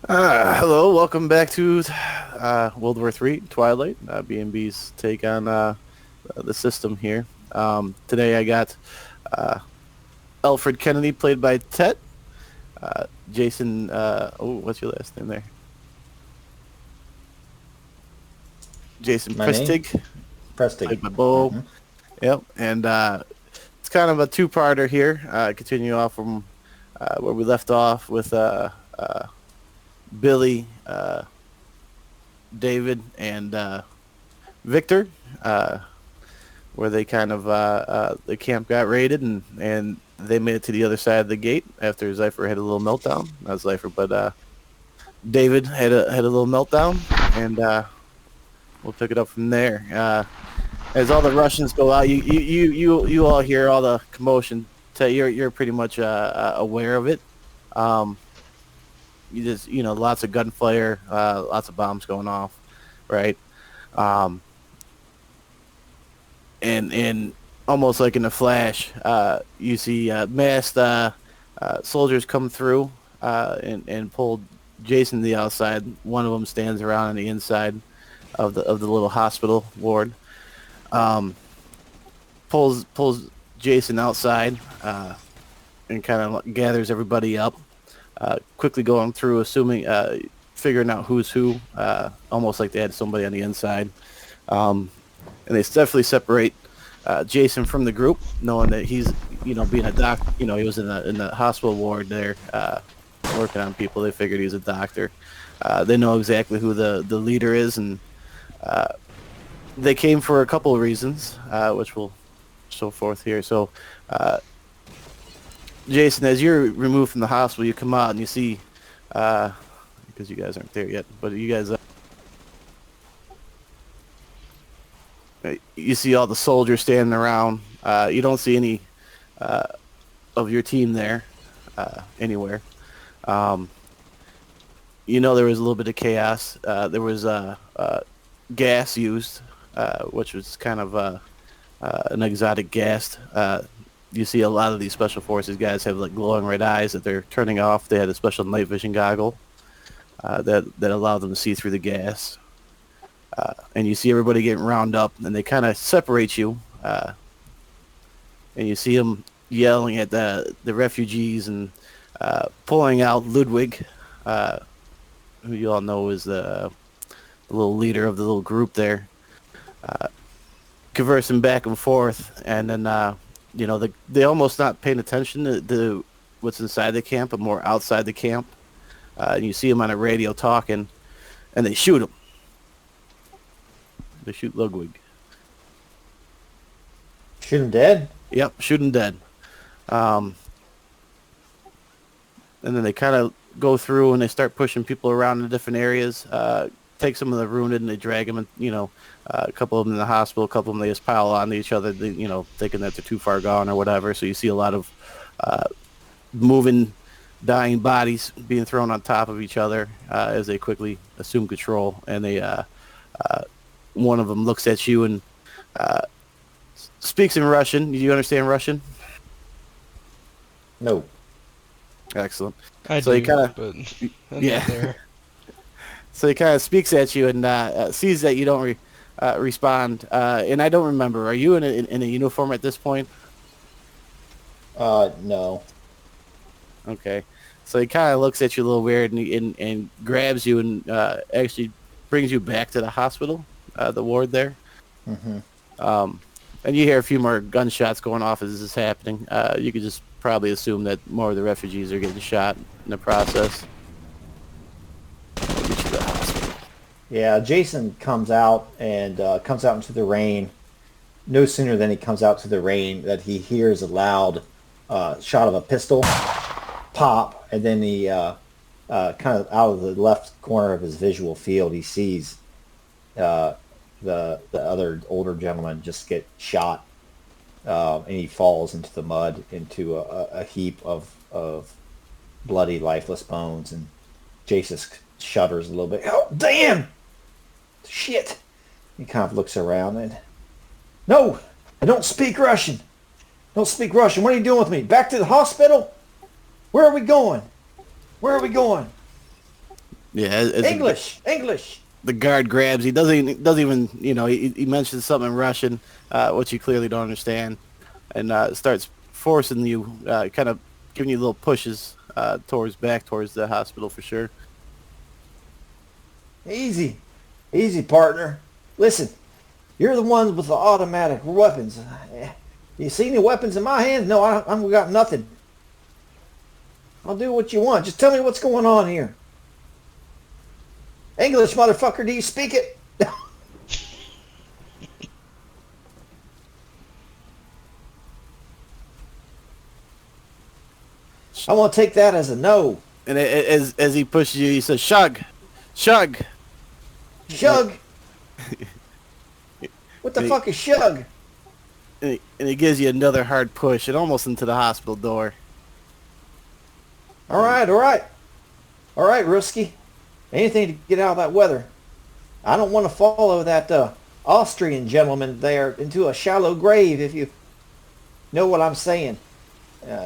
Hello, welcome back to World War III, Twilight, B&B's take on the system here. Today I got uh, Alfred Kennedy, played by Tet. Jason, what's your last name there? Jason My name? Prestig, Prestig. played by Bo. hmm Yep, and it's kind of a two-parter here. Continue off from where we left off with Billy, David, and Victor. Uh, where they kind of the camp got raided and they made it to the other side of the gate after Zypher had a little meltdown. Not Zypher, but David had a little meltdown, and we'll pick it up from there. As all the Russians go out, you all hear all the commotion. You're pretty much aware of it. Um, you just lots of gunfire, lots of bombs going off, right? Um, and almost like in a flash, you see masked soldiers come through and pull Jason to the outside. One of them stands around on the inside of the little hospital ward. Um, pulls Jason outside and kind of gathers everybody up. Quickly going through, assuming figuring out who's who. Almost like they had somebody on the inside. Um, and they definitely separate Jason from the group, knowing that he's, being a doc. He was in the hospital ward there, working on people. They figured he was a doctor. They know exactly who the leader is, and they came for a couple of reasons, which we'll show forth here. So, Jason, as you're removed from the hospital, you come out and you see, because you guys aren't there yet, but you guys. You see all the soldiers standing around. You don't see any of your team there anywhere. Um, there was a little bit of chaos. There was gas used, which was kind of an exotic gas. You see a lot of these special forces guys have like glowing red eyes that they're turning off. They had a special night vision goggle that allowed them to see through the gas. And you see everybody getting round up, and they kind of separate you, and you see them yelling at the refugees and pulling out Ludwig, who you all know is the little leader of the little group there, conversing back and forth, and then they almost not paying attention to what's inside the camp, but more outside the camp. And you see them on a radio talking, and they shoot him. They shoot Ludwig. Shoot him dead? Yep, shoot him dead. Um, and then they kind of go through and they start pushing people around in different areas. Take some of the wounded and they drag them, a couple of them in the hospital, a couple of them they just pile onto each other, thinking that they're too far gone or whatever. So you see a lot of moving, dying bodies being thrown on top of each other as they quickly assume control. And they, one of them looks at you and speaks in Russian. Do you understand Russian? No. Excellent. I So he do, kind of, but I'm yeah. not there. So he kind of speaks at you and sees that you don't respond. And I don't remember. Are you in a uniform at this point? No. Okay. So he kind of looks at you a little weird and grabs you and actually brings you back to the hospital, the ward there. hmm Um, and you hear a few more gunshots going off as this is happening. You could just probably assume that more of the refugees are getting shot in the process. We'll get you to the hospital. Yeah, Jason comes out and comes out into the rain. No sooner than he comes out to the rain that he hears a loud shot of a pistol pop, and then he kind of out of the left corner of his visual field, he sees uh, the other older gentleman just get shot, and he falls into the mud, into a heap of bloody, lifeless bones, and Jason shudders a little bit. Oh, damn! Shit! He kind of looks around and, no! I don't speak Russian! Don't speak Russian. What are you doing with me? Back to the hospital? Where are we going? Where are we going? Yeah, as English, English. the guard grabs, he doesn't even he mentions something in Russian, which you clearly don't understand, and starts forcing you, kind of giving you little pushes towards the hospital for sure. Easy, easy, partner. Listen, you're the ones with the automatic weapons. You see any weapons in my hands? No, I've got nothing. I'll do what you want. Just tell me what's going on here. English, motherfucker, do you speak it? I want to take that as a no. And as he pushes you, he says, "Shug, shug." Shug? What the fuck is shug? And he gives you another hard push and almost into the hospital door. All right, all right. All right, Ruski. Anything to get out of that weather. I don't want to follow that Austrian gentleman there into a shallow grave, if you know what I'm saying.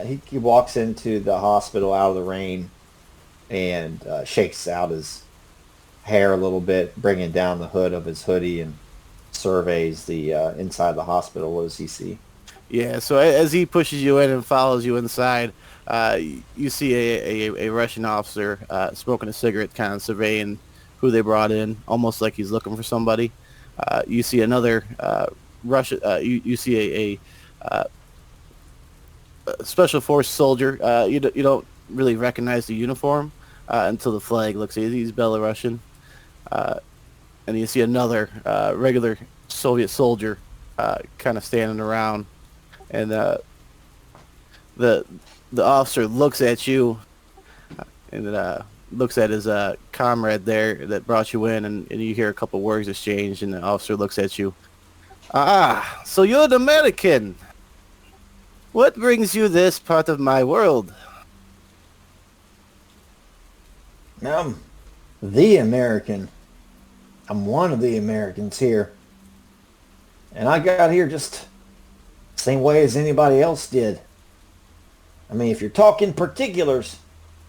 He walks into the hospital out of the rain and shakes out his hair a little bit, bringing down the hood of his hoodie, and surveys the inside the hospital. What does he see? Yeah, so as he pushes you in and follows you inside, you see a Russian officer smoking a cigarette, kind of surveying who they brought in, almost like he's looking for somebody. You see another Russian. You see a special force soldier. You don't really recognize the uniform until the flag looks at you. He's Belarusian. And you see another regular Soviet soldier kind of standing around, and the officer looks at you and looks at his comrade there that brought you in, and you hear a couple words exchanged, and the officer looks at you. Ah, so you're an American. What brings you this part of my world? The American. I'm one of the Americans here. And I got here just the same way as anybody else did. I mean, if you're talking particulars,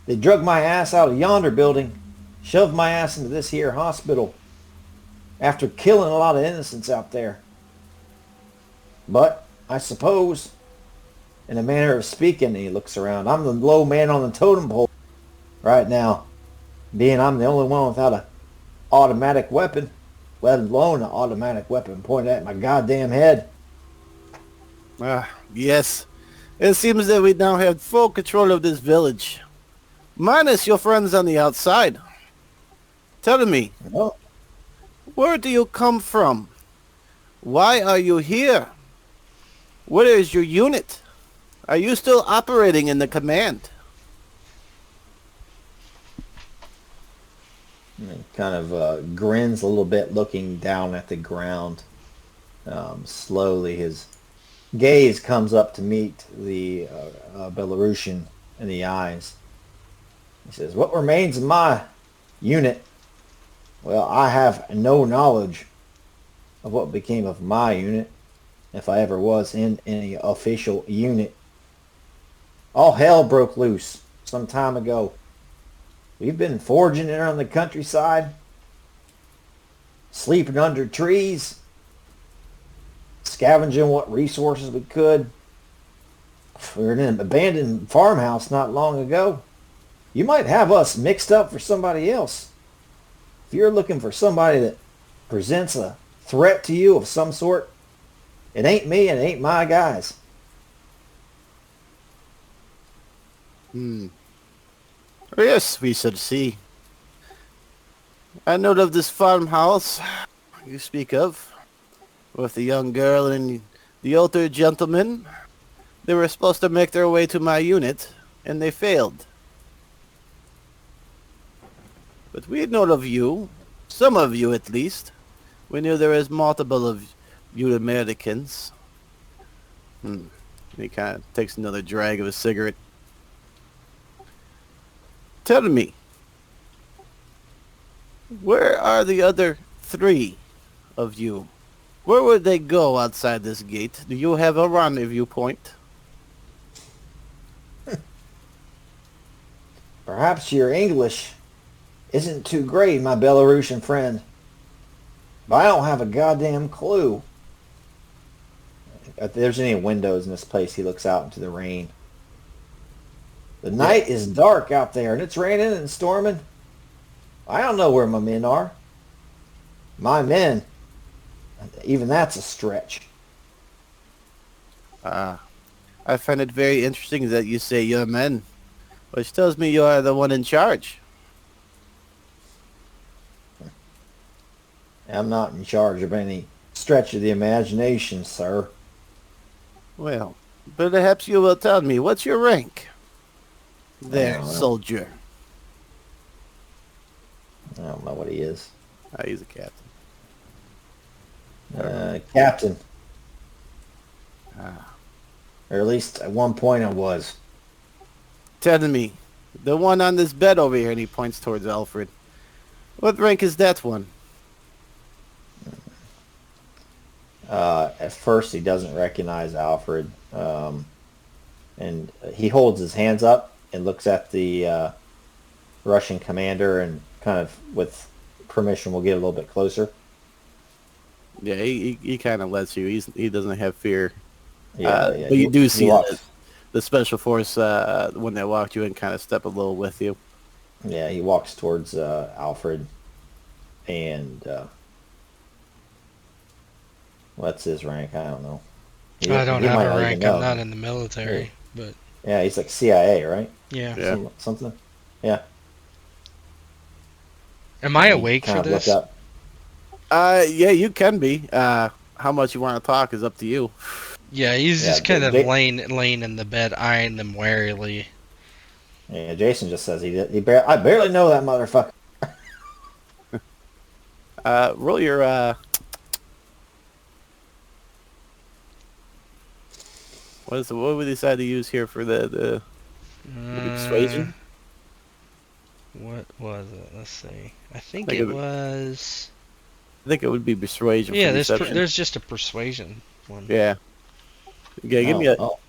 they drug my ass out of yonder building, shoved my ass into this here hospital after killing a lot of innocents out there. But I suppose, in a manner of speaking, he looks around, I'm the low man on the totem pole right now, being I'm the only one without a automatic weapon, let alone an automatic weapon pointed at my goddamn head. Yes. It seems that we now have full control of this village. Minus your friends on the outside. Tell me, Well, where do you come from? Why are you here? Where is your unit? Are you still operating in the command? he kind of grins a little bit, looking down at the ground. Slowly, his gaze comes up to meet the Belarusian in the eyes. He says, "What remains of my unit? Well, I have no knowledge of what became of my unit, if I ever was in any official unit. All hell broke loose some time ago. We've been foraging around the countryside, sleeping under trees, scavenging what resources we could. We were in an abandoned farmhouse not long ago. You might have us mixed up for somebody else. If you're looking for somebody that presents a threat to you of some sort, it ain't me and it ain't my guys." Yes, we shall see. I know of this farmhouse you speak of, with the young girl and the older gentleman. They were supposed to make their way to my unit, and they failed. But we know of you, some of you at least. We knew there was multiple of you Americans. He kind of takes another drag of his cigarette. Tell me, where are the other 3 of you? Where would they go outside this gate? Do you have a rendezvous point? Perhaps your English isn't too great, my Belarusian friend. But I don't have a goddamn clue. If there's any windows in this place, he looks out into the rain. The Yeah. night is dark out there, and it's raining and storming. I don't know where my men are. My men, even that's a stretch. I find it very interesting that you say your men, which tells me you are the one in charge. I'm not in charge of any stretch of the imagination, sir. Well, perhaps you will tell me what's your rank? There, Well, soldier. I don't know what he is. He's a captain. I don't remember. Captain, Ah. or at least at one point I was. Tell me, the one on this bed over here, and he points towards Alfred. What rank is that one? At first, he doesn't recognize Alfred, and he holds his hands up and looks at the Russian commander, and kind of, with permission, will get a little bit closer. Yeah, he kind of lets you. He doesn't have fear. Yeah. But you do He see walks. the special force when they walked you in kind of step a little with you. Yeah, he walks towards Alfred, and what's his rank? I don't know. I don't He have might a not even rank. I'm know. not in the military, but Yeah, he's like CIA, right? yeah. Yeah. Something. Yeah. Am I He awake kind for of looked this? up. Yeah, you can be. How much you want to talk is up to you. Yeah, he's Yeah, just kind of J- laying in the bed, eyeing them warily. Yeah, Jason just says I barely know that motherfucker. Roll your what we decide to use here for the persuasion? What was it? Let's see. I think Like it a- was. I think it would be persuasion Yeah, for deception. there's just a persuasion one. Yeah. Yeah, give me a Oh,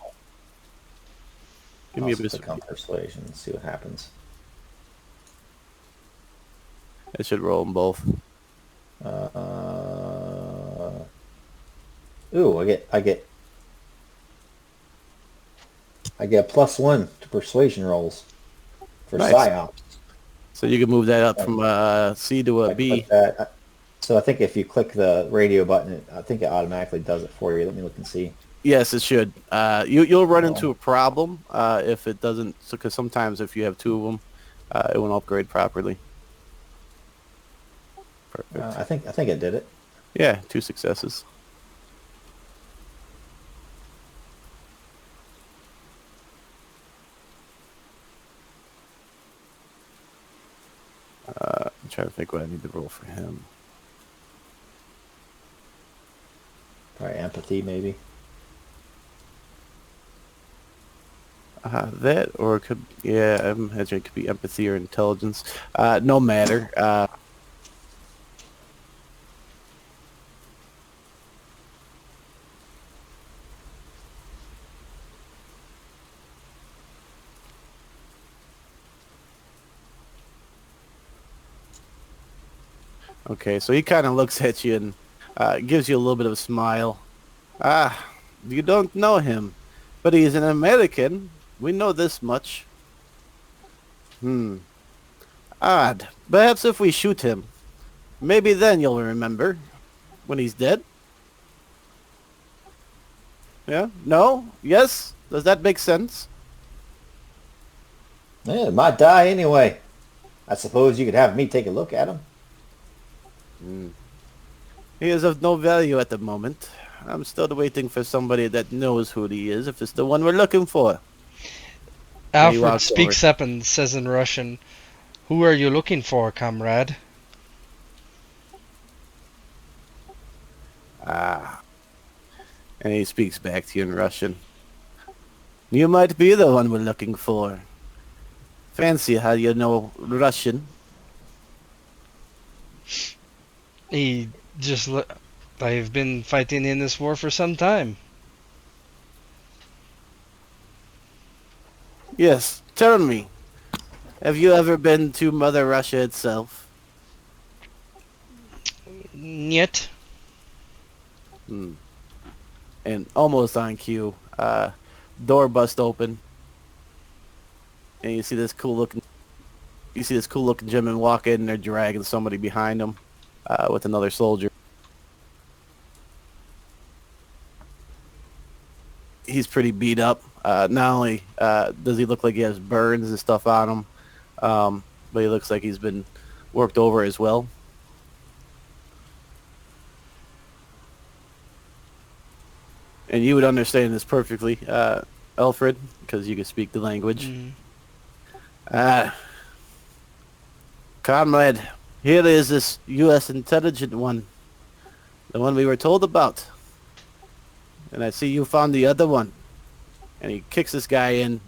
give me a I'll click on persuasion. persuasion and see what happens. I should roll them both. Ooh, I get +1 to persuasion rolls for Nice. psyops. So you can move that up from C to a I B. click that. So I think if you click the radio button, I think it automatically does it for you. Let me look and see. Yes, it should. You'll run into a problem if it doesn't, because sometimes if you have two of them, it won't upgrade properly. Perfect. I think it did it. Yeah, 2 successes. I'm trying to think what I need to roll for him. Probably empathy, maybe. That, or it could, yeah, I imagine it could be empathy or intelligence. No matter. Okay, so he kind of looks at you and gives you a little bit of a smile. You don't know him, but he's an American. We know this much. Odd. Perhaps if we shoot him, maybe then you'll remember when he's dead. Yeah? No? Yes? Does that make sense? Yeah, it might die anyway. I suppose you could have me take a look at him. He is of no value at the moment. I'm still waiting for somebody that knows who he is, if it's the one we're looking for. Alfred walks speaks up and says in Russian, "Who are you looking for, comrade?" And he speaks back to you in Russian. You might be the one we're looking for. Fancy how you know Russian. He just I've been fighting in this war for some time. Yes, tell me. Have you ever been to Mother Russia itself? Yet. Hmm. And almost on cue, door bust open, and you see this cool looking gentleman walk in, and they're dragging somebody behind them, with another soldier. He's pretty beat up. Not only does he look like he has burns and stuff on him, but he looks like he's been worked over as well. And you would understand this perfectly, Alfred, because you can speak the language. Mm. Uh, Comrade, here is this U.S. intelligent one, the one we were told about. And I see you found the other one. And he kicks this guy in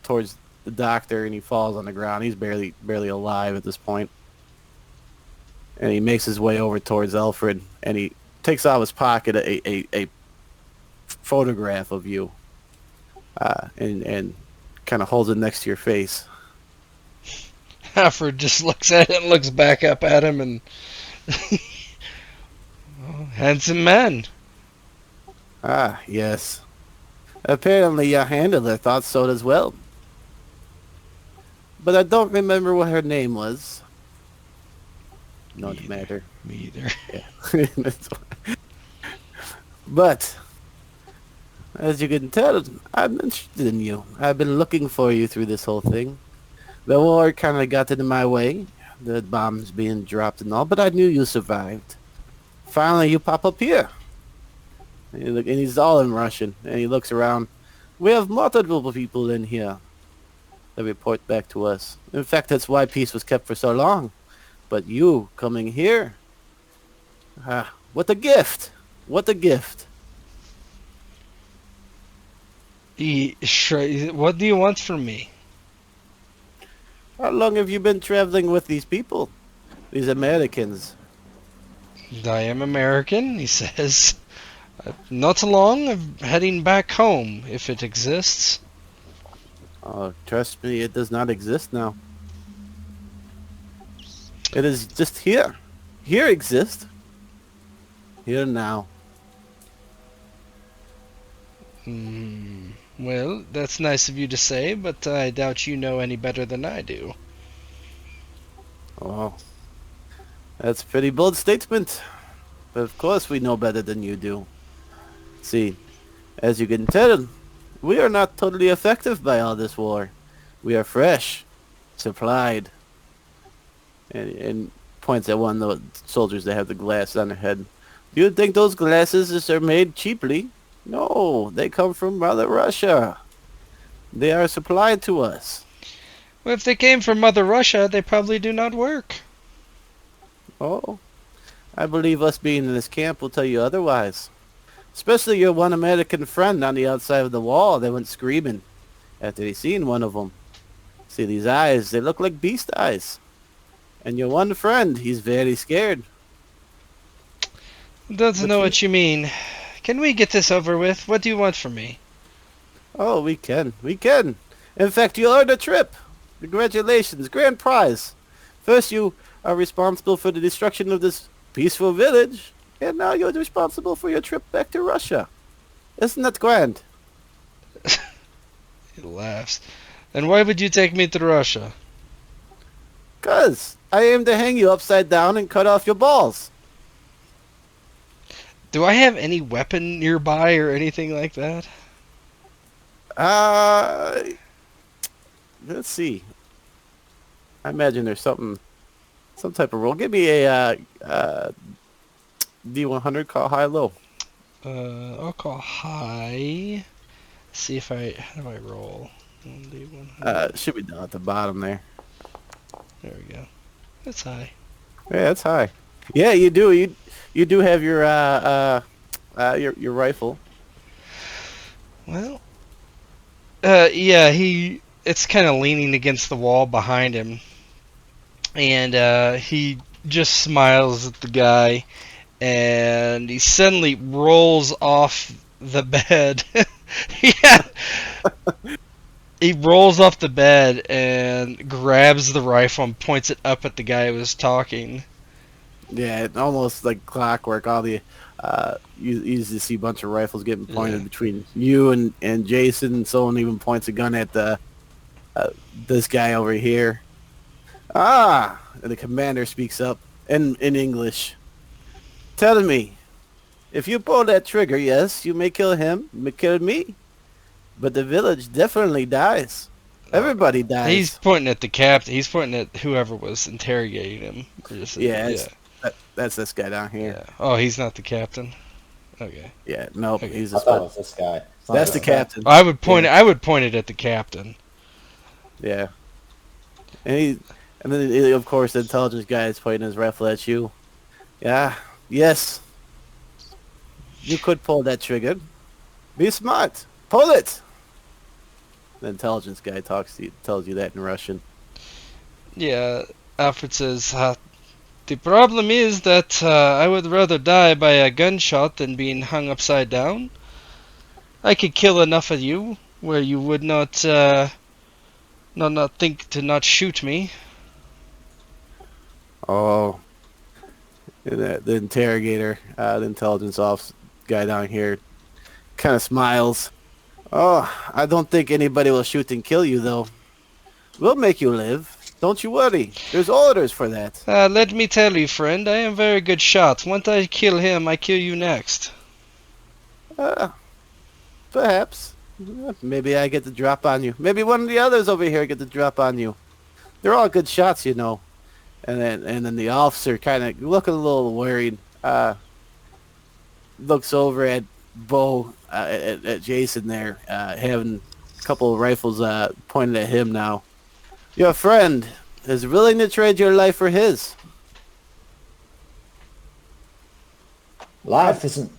towards the doctor, and he falls on the ground. He's barely alive at this point. And he makes his way over towards Alfred, and he takes out of his pocket a photograph of you, and kind of holds it next to your face. Alfred just looks at it and looks back up at him and... Oh, handsome man. Ah, yes. Apparently your handler thought so as well. But I don't remember what her name was. Don't matter. Me either. Yeah. That's why. But, as you can tell, I'm interested in you. I've been looking for you through this whole thing. The war kind of got into my way. The bombs being dropped and all, but I knew you survived. Finally, you pop up here. And he's all in Russian, and he looks around. We have multiple people in here. They report back to us. In fact, that's why peace was kept for so long. But you coming here, what a gift! What a gift! What do you want from me? How long have you been traveling with these people? These Americans? I am American, he says. Not long, I'm heading back home, if it exists. Oh, trust me, it does not exist now. It is just here. Here exists. Here now. Well, that's nice of you to say, but I doubt you know any better than I do. Oh, that's a pretty bold statement. But of course we know better than you do. See, as you can tell, we are not totally effective by all this war. We are fresh, supplied. And points at one of the soldiers that have the glasses on their head. Do you think those glasses are made cheaply? No, they come from Mother Russia. They are supplied to us. Well, if they came from Mother Russia, they probably do not work. Oh, I believe us being in this camp will tell you otherwise. Especially your one American friend on the outside of the wall. They went screaming after they seen one of them. See these eyes, they look like beast eyes. And your one friend, he's very scared. Doesn't know what you mean. Can we get this over with? What do you want from me? Oh, we can. We can. In fact, you earned a trip. Congratulations. Grand prize. First, you are responsible for the destruction of this peaceful village. And now you're responsible for your trip back to Russia. Isn't that grand? He laughs. And why would you take me to Russia? 'Cause I aim to hang you upside down and cut off your balls. Do I have any weapon nearby or anything like that? Let's see. I imagine there's some type of roll. Give me a D100, call high low. I'll call high. See if how do I roll? 1D100. Should be down at the bottom there. There we go. That's high. Yeah, that's high. Yeah, you do. You do have your rifle. Well, yeah, it's kind of leaning against the wall behind him, and he just smiles at the guy, and he suddenly rolls off the bed. Yeah. He rolls off the bed and grabs the rifle and points it up at the guy who was talking. Yeah, it almost like clockwork. All the you used to see a bunch of rifles getting pointed Yeah. between you and Jason. Someone even points a gun at the this guy over here. Ah, and the commander speaks up in English. Tell me, if you pull that trigger, yes, you may kill him, may kill me, but the village definitely dies. Oh, Everybody he's dies. pointing at the captain. He's pointing at whoever was interrogating him. Yeah, Yeah. that's this guy down here. Yeah. Oh, he's not the captain. Okay. Yeah, nope, Okay. he's a I thought it split. was this guy. It's not That's the this guy. captain. I would point. Yeah, I would point it at the captain. yeah. And he, and then of course the intelligence guy is pointing his rifle at you. Yeah, yes, you could pull that trigger. Be smart. Pull it. The intelligence guy tells you that in Russian. Yeah. Alfred says, "The problem is that I would rather die by a gunshot than being hung upside down. I could kill enough of you where you would not think to not shoot me." Oh, and the interrogator, the intelligence officer guy down here, kind of smiles. Oh, I don't think anybody will shoot and kill you though. We'll make you live. Don't you worry. There's orders for that. Let me tell you, friend, I am a very good shot. Once I kill him, I kill you next. Uh, Perhaps. Maybe I get the drop on you. Maybe one of the others over here get the drop on you. They're all good shots, you know. And then the officer kind of looking a little worried. Looks over at Bo, at Jason there, having a couple of rifles pointed at him now. Your friend is willing to trade your life for his. Life isn't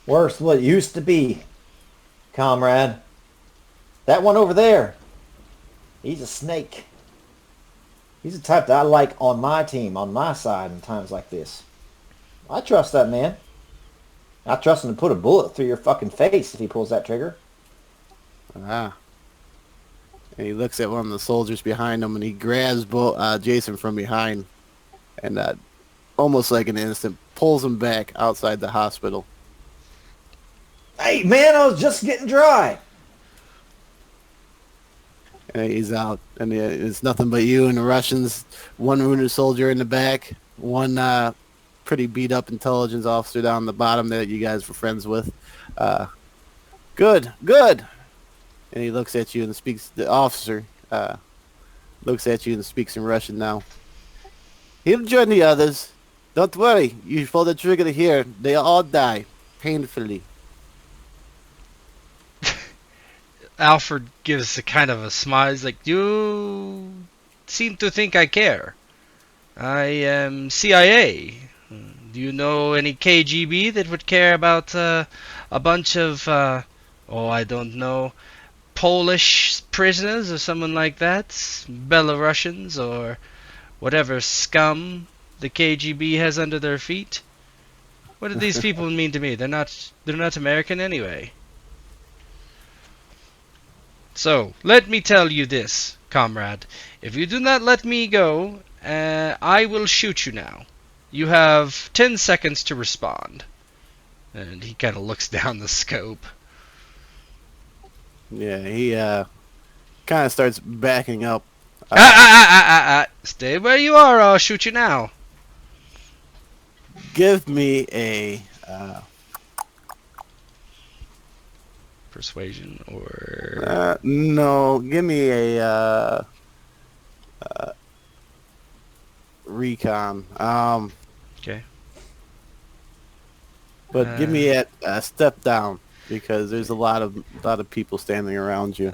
worth what it used to be, comrade. That one over there, he's a snake. He's the type that I like on my team, on my side in times like this. I trust that man. I trust him to put a bullet through your fucking face if he pulls that trigger. Ah. And he looks at one of the soldiers behind him, and he grabs Jason from behind, and almost like an instant, pulls him back outside the hospital. Hey, man, I was just getting dry. And he's out, and it's nothing but you and the Russians. One wounded soldier in the back, one pretty beat up intelligence officer down the bottom that you guys were friends with. Good, good. And he looks at you and speaks. The officer looks at you and speaks in Russian now. He'll join the others. Don't worry. You pull the trigger here. They all die painfully. Alfred gives a kind of a smile. He's like, "You seem to think I care. I am CIA. Do you know any KGB that would care about a bunch of, I don't know, Polish prisoners or someone like that? Belarusians or whatever scum the KGB has under their feet? What do these people mean to me? They're not American anyway. So, let me tell you this, comrade. If you do not let me go, I will shoot you now. You have 10 seconds to respond." And he kind of looks down the scope. Yeah, he kind of starts backing up. Stay where you are, or I'll shoot you now. Give me a Persuasion or... no. Give me a recon. Okay. But give me a step down because there's a lot of people standing around you.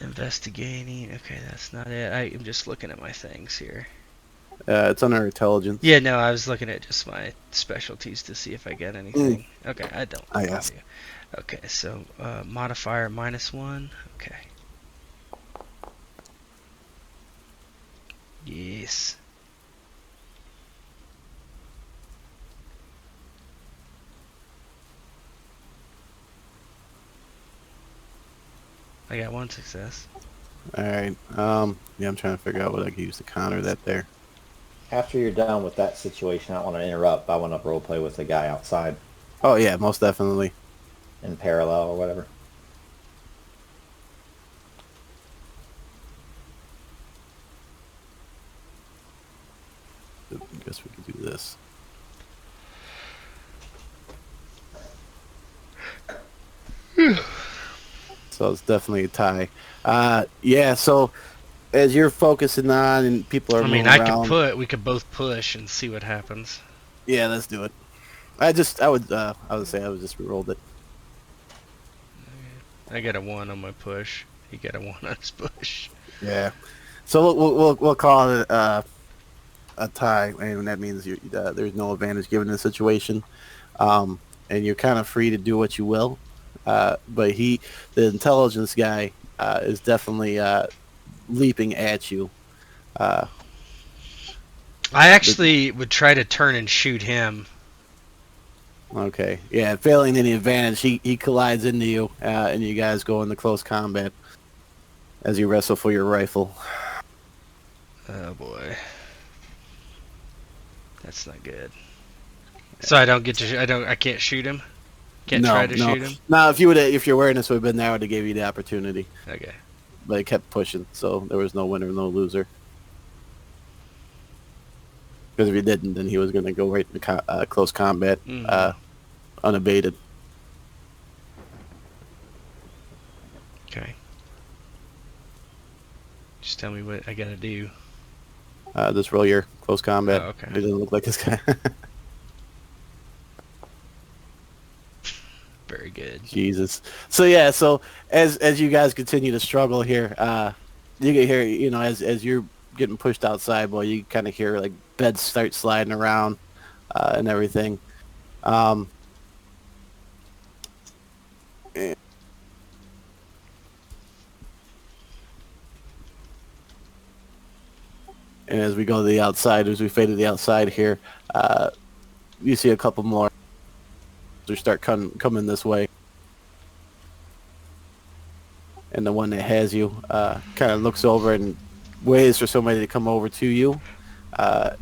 Investigating. Okay, that's not it. I'm just looking at my things here. It's under intelligence. Yeah, no, I was looking at just my specialties to see if I get anything. Okay, I don't. Yes. Okay, so modifier -1. Okay. Yes. I got one success. All right. Yeah, I'm trying to figure out what I can use to counter that there. After you're done with that situation, I don't want to interrupt. I want to role play with the guy outside Oh yeah, most definitely. in parallel or whatever. I guess we could do this. So it's definitely a tie. Yeah. So as you're focusing on and people are I mean, moving around, we could both push and see what happens. yeah, let's do it. I would say I would just rolled it. I got a 1 on my push. He got a 1 on his push. Yeah. So we'll call it a tie, and that means there's no advantage given the situation, and you're kind of free to do what you will. But the intelligence guy, is definitely leaping at you. Uh, I actually would try to turn and shoot him. okay, yeah, failing any advantage, he collides into you, and you guys go into close combat as you wrestle for your rifle. Oh boy, that's not good. So I don't get to. I can't shoot him. Can't try to shoot him. No, if your awareness would have been there, I would have gave you the opportunity. Okay. But it kept pushing, so there was no winner, no loser. Because if he didn't, then he was going to go right into close combat, unabated. Okay. Just tell me what I gotta do. Just roll your close combat. Oh, okay. It doesn't look like this guy. Very good. Jesus. So yeah, so as you guys continue to struggle here, you can hear, as you're getting pushed outside, boy, you kind of hear like beds start sliding around, and everything. And as we go to the outside, as we fade to the outside here, you see a couple more start coming this way. And the one that has you kind of looks over and waits for somebody to come over to you. And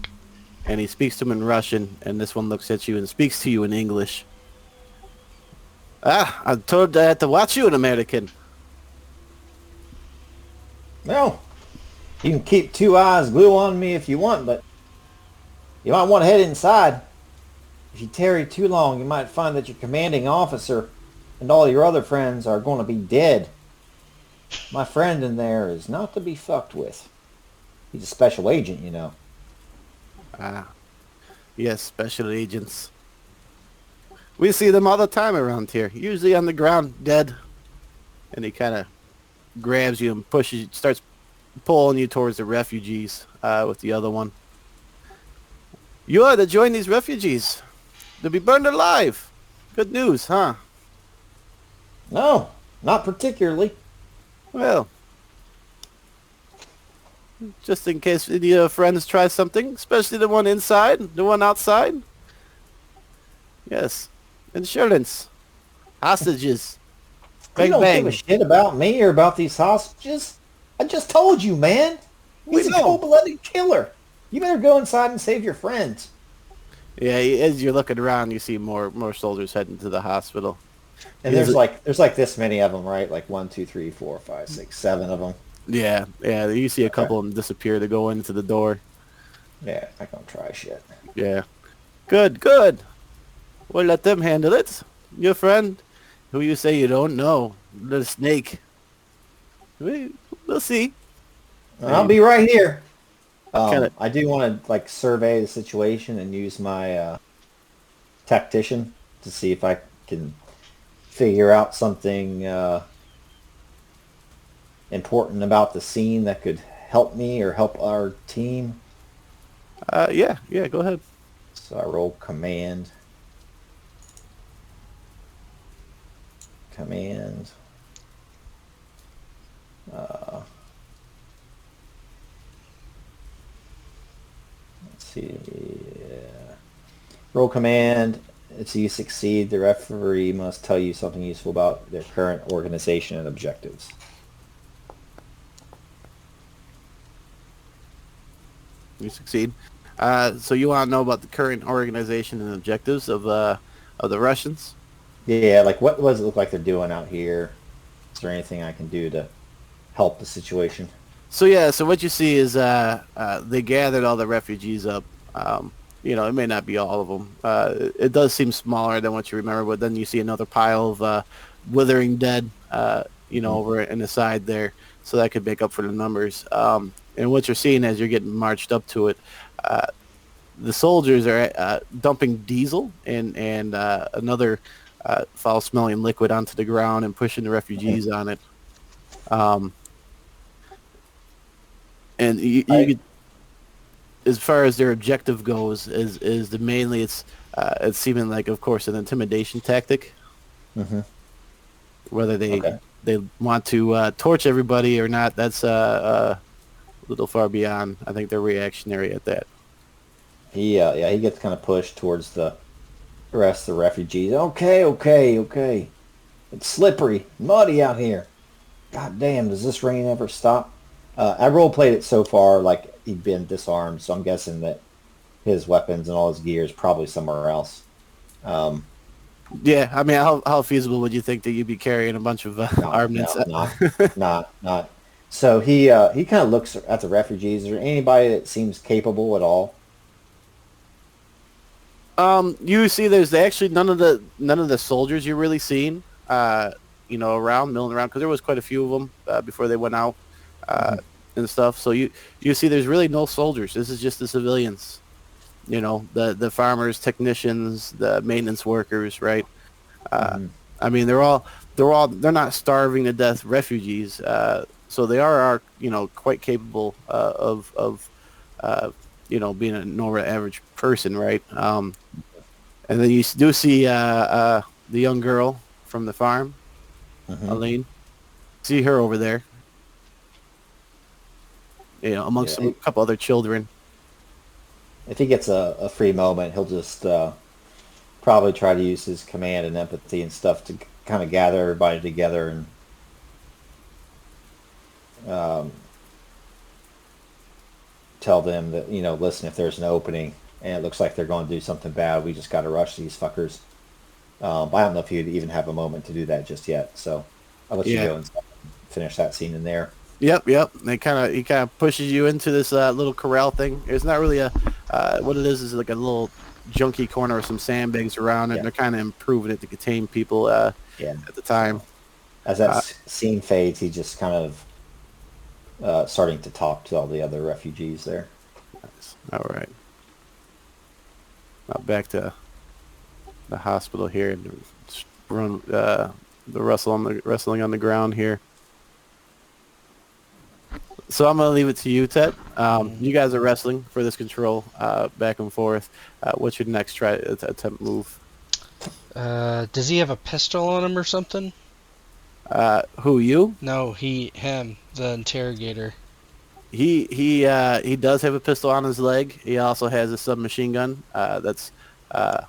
he speaks to him in Russian, and this one looks at you and speaks to you in English. I'm told I had to watch you, an American. No. You can keep 2 eyes glued on me if you want, but you might want to head inside. If you tarry too long, you might find that your commanding officer and all your other friends are going to be dead. My friend in there is not to be fucked with. He's a special agent, you know. Yes, special agents. We see them all the time around here, usually on the ground, dead. And he kind of grabs you and starts pulling you towards the refugees with the other one. You are to join these refugees. They'll be burned alive. Good news, huh? No, not particularly. Well, just in case any of your friends try something, especially the one inside, the one outside. Yes. Insurance. Hostages. You don't give a shit about me or about these hostages. I just told you, man. He's a cold-blooded killer. You better go inside and save your friends. Yeah, as you're looking around, you see more soldiers heading to the hospital. And there's like this many of them, right? Like 1, 2, 3, 4, 5, 6, 7 of them. Yeah. You see a couple of them disappear to go into the door. Yeah, I don't try shit. Yeah. Good. We'll let them handle it. Your friend, who you say you don't know, the snake. We'll see. I'll be right here. Kinda- I do want to survey the situation and use my tactician to see if I can figure out something important about the scene that could help me or help our team. Yeah, go ahead. So I roll command. Let's see. Roll command. If you succeed, the referee must tell you something useful about their current organization and objectives. You succeed. So you want to know about the current organization and objectives of the Russians? Yeah, like what does it look like they're doing out here? Is there anything I can do to help the situation? So yeah, so what you see is they gathered all the refugees up. It may not be all of them. It does seem smaller than what you remember, but then you see another pile of withering dead, Mhm. over in the side there. So that could make up for the numbers. And what you're seeing as you're getting marched up to it, uh, the soldiers are dumping diesel and another foul-smelling liquid onto the ground and pushing the refugees on it. Um, and you I, could, as far as their objective goes, is the mainly it's seeming like, of course, an intimidation tactic. hmm Whether Okay. they want to torch everybody or not, that's a little far beyond. I think they're reactionary at that. He gets kind of pushed towards the rest of the refugees. Okay, okay, okay. It's slippery, muddy out here. God damn, does this rain ever stop? I role played it so far like he'd been disarmed, so I'm guessing that his weapons and all his gear is probably somewhere else. Um, Yeah, I mean, how feasible would you think that you'd be carrying a bunch of no, armaments? no, not. So he kind of looks at the refugees. Is there anybody that seems capable at all? You see, there's actually none of the soldiers you're really seeing, around milling around because there was quite a few of them before they went out uh, Mhm. and stuff. So you see, there's really no soldiers. This is just the civilians. The farmers, technicians, the maintenance workers, right? Uh, Mhm. I mean, they're not starving to death refugees. So they are quite capable of being a normal average person, right? And then you do see the young girl from the farm, Mhm. Aline. See her over there, amongst Yeah. some couple other children. If he gets a free moment, he'll just probably try to use his command and empathy and stuff to kind of gather everybody together and um, tell them that, listen, if there's an opening and it looks like they're going to do something bad, we just got to rush these fuckers. I don't know if you'd even have a moment to do that just yet, so I'll let you Yeah. go and finish that scene in there. Yep. He kind of pushes you into this little corral thing. It's not really a what it is like a little junky corner with some sandbags around it. Yeah, And they're kind of improving it to contain people yeah. at the time. So as that Uh, scene fades, he's just kind of starting to talk to all the other refugees there. all right. Now back to the hospital here and run the wrestling on the ground here. So I'm gonna leave it to you, Ted. Mm. You guys are wrestling for this control back and forth. What's your next attempt move? Does he have a pistol on him or something? Who you? No, him, the interrogator. He does have a pistol on his leg. He also has a submachine gun that's uh,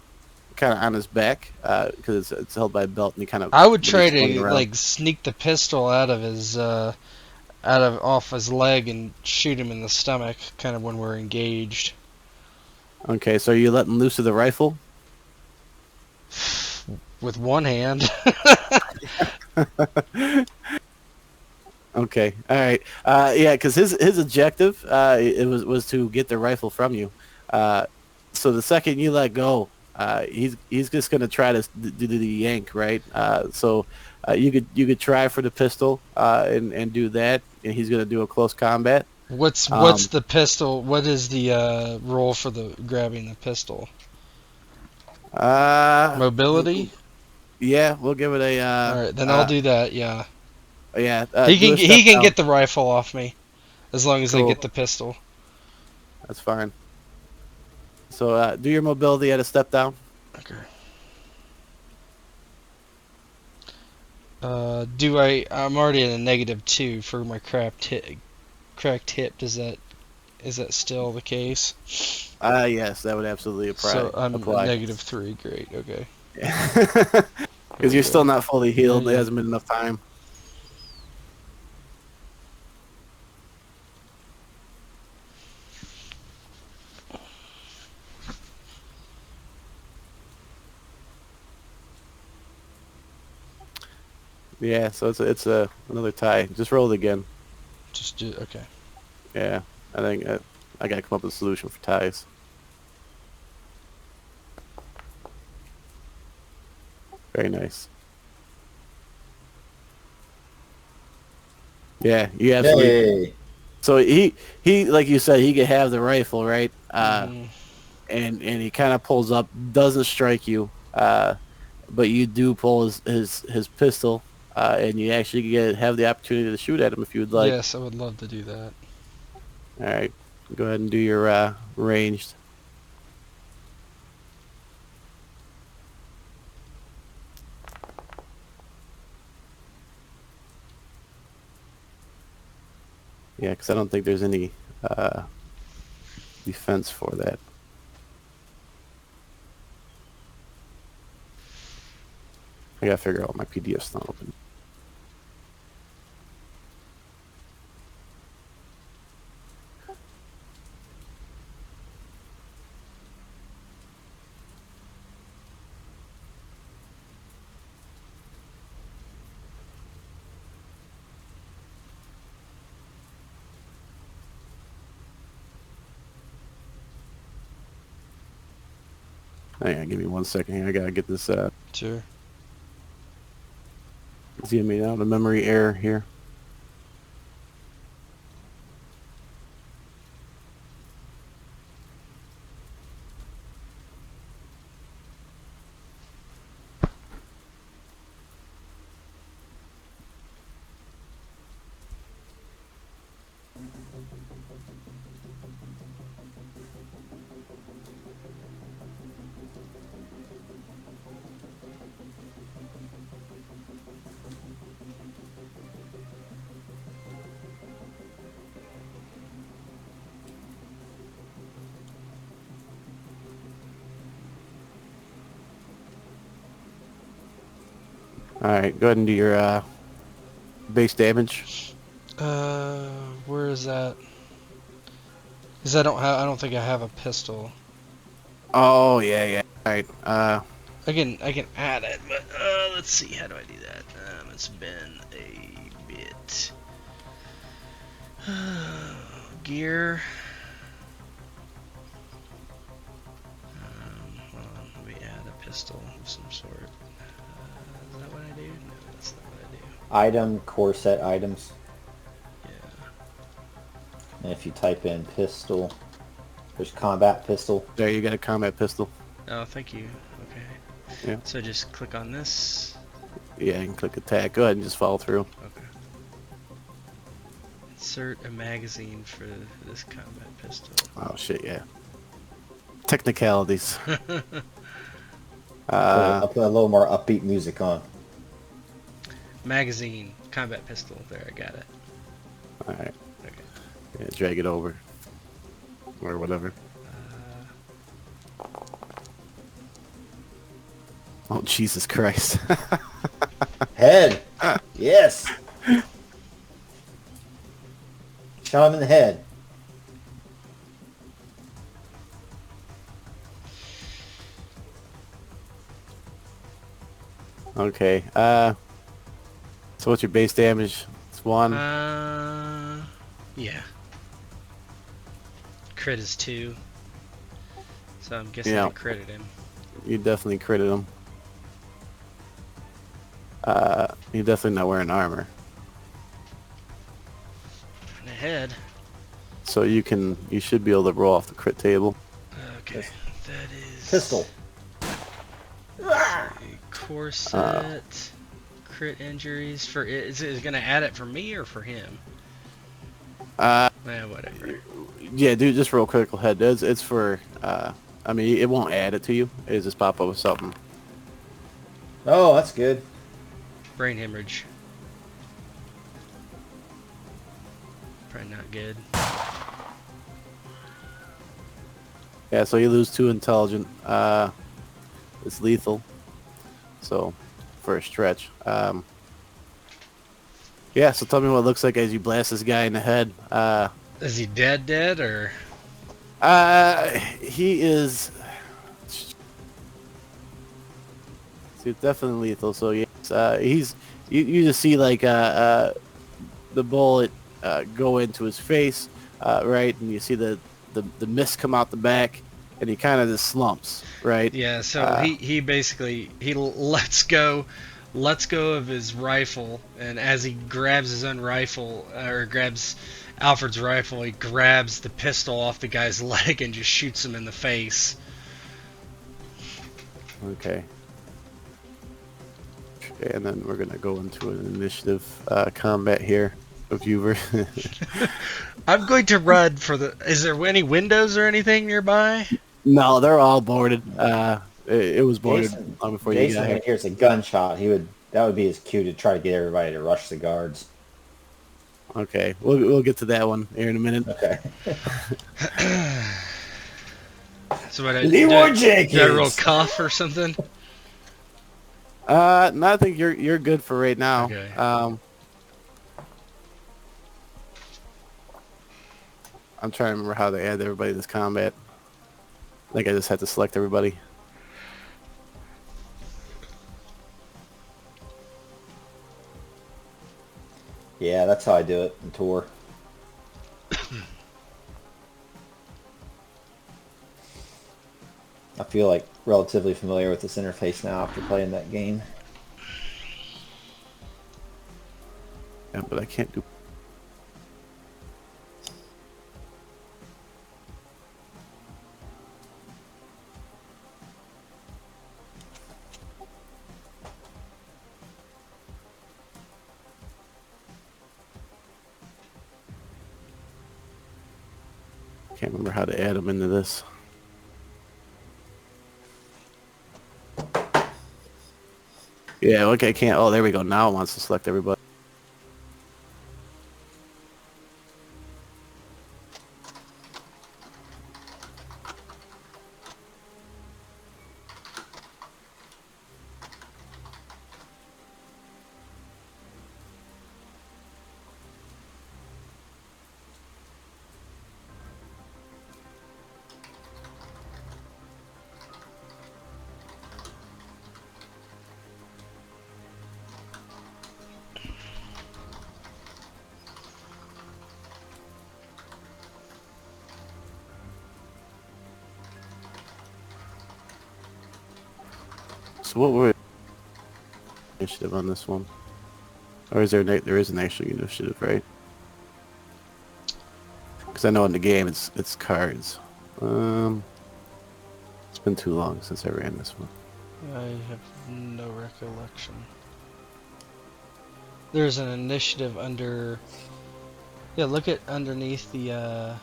kind of on his back because it's held by a belt, and he kind of I would when he's try swinging to around. like sneak the pistol out of his out of off his leg and shoot him in the stomach, kind of when we're engaged. Okay, so are you letting loose of the rifle? With one hand. Okay, all right. Yeah, because his objective it was to get the rifle from you. Uh, so the second you let go, he's just gonna try to do the yank, right? So you could try for the pistol and do that, and he's gonna do a close combat. What's Um, the pistol? What is the roll for the grabbing the pistol? uh, Mobility. yeah, we'll give it a All right, then I'll do that. Yeah, yeah. he Do can a step he can down. get the rifle off me as long as I get Cool, the pistol. that's fine. So do your mobility at a step down. Okay. Do I? I'm already at a -2 for my cracked hip. Is that still the case? Yes, that would absolutely So I'm a apply. -3. Great. Okay. Here Because we you're still go. not fully Yeah, healed. There yeah. hasn't been enough time. Yeah, so it's a another tie. Just roll it again. Just do okay. Yeah, I think I gotta come up with a solution for ties. Very nice. Yeah, you absolutely. Yay! So he like you said, he could have the rifle, right? Hmm. And he kind of pulls up, doesn't strike you, but you do pull his pistol, and you actually have the opportunity to shoot at him if you would like. Yes, I would love to do that. All right, go ahead and do your ranged. Yeah, because I don't think there's any defense for that. I gotta figure out my PDF's not open. Hang on, give me 1 second here. I gotta get this Sure. zooming out. A memory error here. All right, go ahead and do your base damage. Where is that? Because I don't think I have a pistol. Oh yeah, yeah. All right. I can add it, but let's see. How do I do that? It's been a bit. Gear. Hold on, let me add a pistol of some sort. Is that what I do? No, that's not what I do. Item, core set items. Yeah. And if you type in pistol, there's combat pistol. There, you got a combat pistol. Oh, thank you. Okay. Yeah. So just click on this. Yeah, you can click attack. Go ahead and just follow through. Okay. Insert a magazine for this combat pistol. Oh shit, yeah. Technicalities. I'll put a little more upbeat music on. Magazine, combat pistol. There, I got it. All right. Okay. Yeah, drag it over, or whatever. Oh Jesus Christ! Head. Yes. Shot him in the head. Okay. So what's your base damage? It's 1. Yeah. Crit is 2. So I'm guessing Yeah. I critted him. You definitely critted him. You're definitely not wearing armor, In the head. so you should be able to roll off the crit table. Okay. Yes. That is. Pistol. Corset. Crit injuries for it. Is it gonna add it for me or for him? Whatever. Yeah, dude, just real critical head. It's for. I mean, it won't add it to you. It just pop up with something. Oh, that's good. Brain hemorrhage. Probably not good. Yeah, so you lose 2 intelligent. It's lethal. So, for a stretch. Yeah, so tell me what it looks like as you blast this guy in the head. Is he dead or? He is. See, it's definitely lethal. So yes, you just see like the bullet go into his face, right, and you see the mist come out the back, and he kind of just slumps, right. Yeah, so Uh, he basically lets go of his rifle, and as he grabs his own rifle or grabs Alfred's rifle, he grabs the pistol off the guy's leg and just shoots him in the face. okay. And then we're gonna go into an initiative combat here. If you were, I'm going to run for the. Is there any windows or anything nearby? no, they're all boarded. It was boarded Jason, long before you Jason, got when here. he hears a gunshot, that would be his cue to try to get everybody to rush the guards. Okay, we'll get to that one here in a minute. Okay. So what? Leroy Do I roll Jenkins. cuff or something? No, I think you're good for right now. Okay. I'm trying to remember how they add everybody to this combat. I think I just had to select everybody. Yeah, that's how I do it in Tour. I feel like relatively familiar with this interface now after playing that game. Yeah, but I can't do. Can't remember how to add them into this. Yeah, okay, I can't. Oh, there we go. Now it wants to select everybody. So what were initiative on this one? Or is there is an actual initiative, right? Because I know in the game it's cards. It's been too long since I ran this one. I have no recollection. There's an initiative under. Yeah, look at underneath the.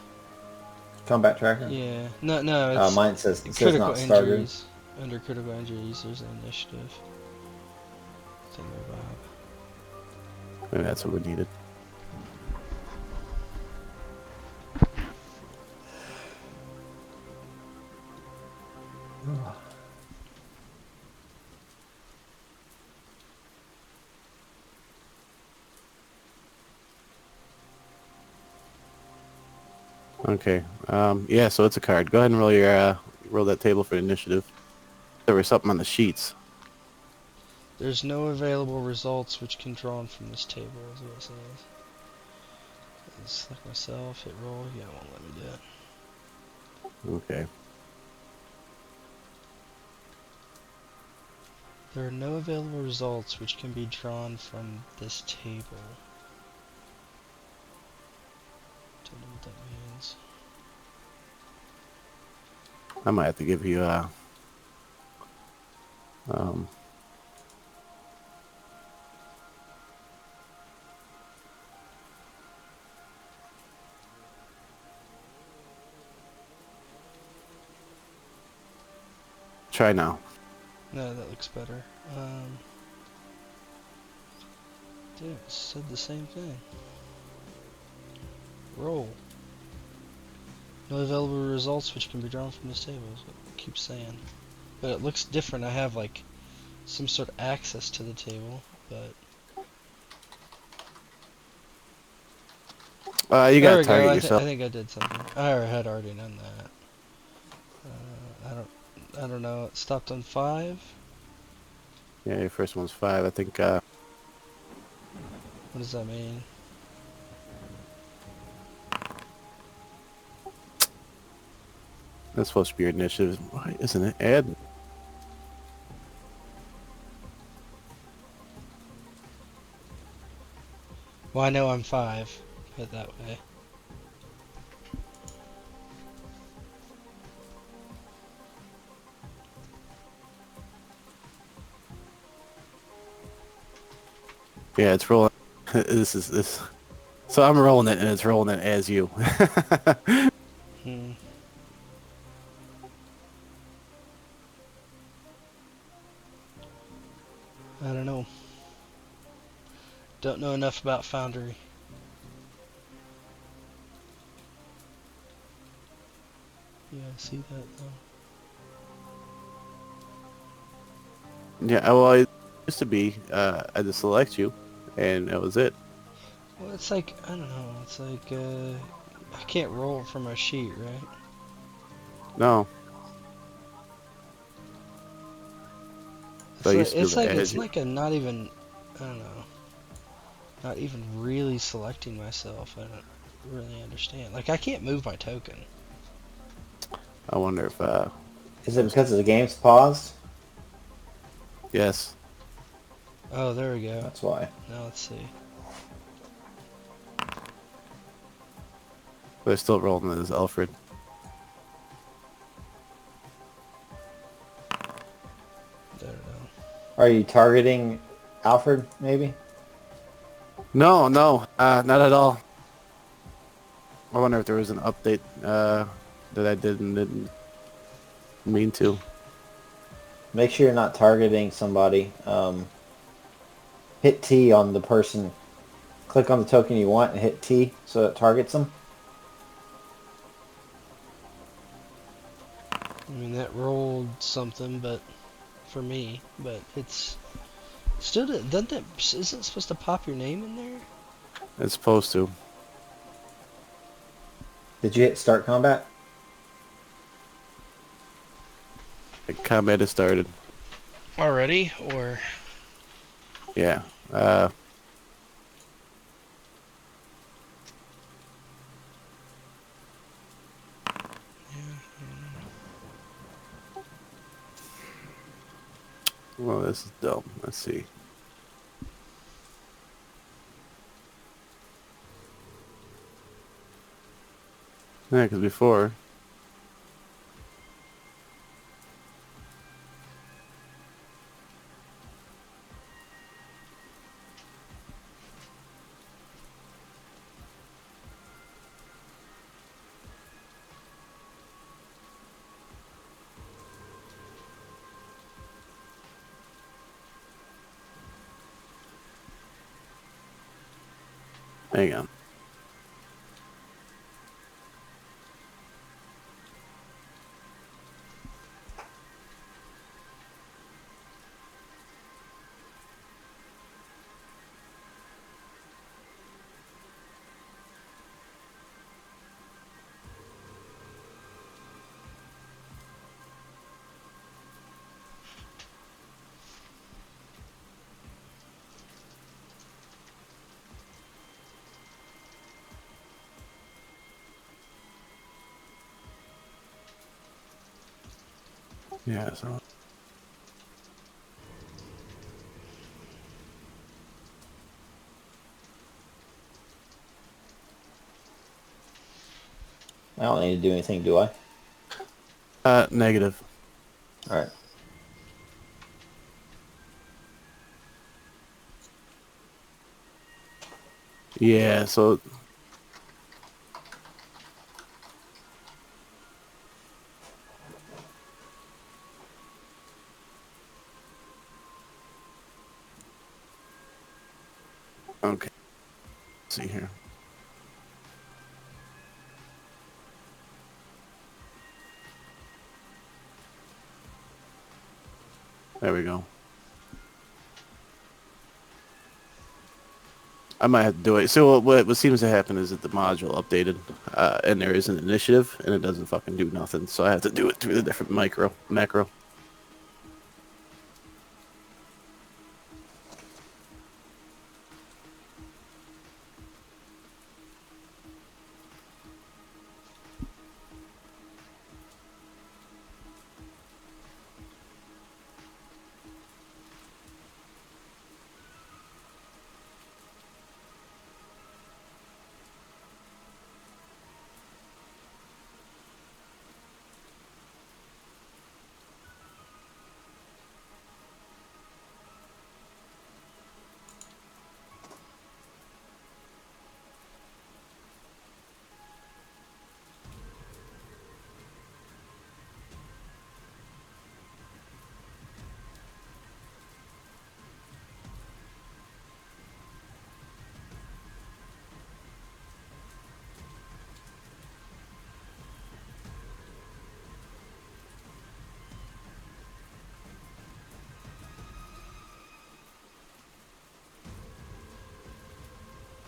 Combat tracker? Yeah, no, it's Mine says critical not started. injuries. Under critical injuries, there's an initiative. Thingamabob. Maybe that's what we needed. Okay. Yeah, so it's a card. Go ahead and roll that table for initiative. There was something on the sheets. There's no available results which can drawn from this table, is what it says. Select myself, hit roll. Yeah, it won't let me do it. Okay. There are no available results which can be drawn from this table. Don't know what that means. I might have to give you try now. No, that looks better. Dude, it said the same thing. Roll. No available results which can be drawn from this table is what it keeps saying. But it looks different. I have like some sort of access to the table, but You there gotta we go. target I yourself. think I did something. I had already done that. I don't know. It stopped on 5. Yeah, your first one's 5. I think What does that mean? That's supposed to be your initiative. Why isn't it add? Well, I know I'm 5. Put it that way. Yeah, it's rolling. This is this. So I'm rolling it, and it's rolling it as you. Hmm. I don't know. Don't know enough about Foundry. Yeah, I see that though. Yeah, well, it used to be. I just select you, and that was it. Well, it's like, I don't know, it's like, I can't roll from a sheet, right? No, so I used to be able to add It's you. like a not even, I don't know, not even really selecting myself. I don't really understand. Like, I can't move my token. I wonder if Is it because the game's paused? yes, Oh, there we go. That's why. Now let's see. they're still rolling it as Alfred. I don't know. Are you targeting Alfred, maybe? No, no, not at all. I wonder if there was an update that I didn't mean to. Make sure you're not targeting somebody. Hit T on the person. Click on the token you want and hit T so it targets them. I mean, that rolled something, but for me, but it's still doesn't that isn't it supposed to pop your name in there? It's supposed to. Did you hit start combat? The combat has started. Already, or Yeah. Well, this is dumb. Let's see. Yeah, because before. Hang on. Yeah, so. I don't need to do anything, do I? Negative. Alright. Yeah, so. Okay. Let's see here. There we go. I might have to do it. So what seems to happen is that the module updated, and there is an initiative, and it doesn't fucking do nothing. So I have to do it through the different macro.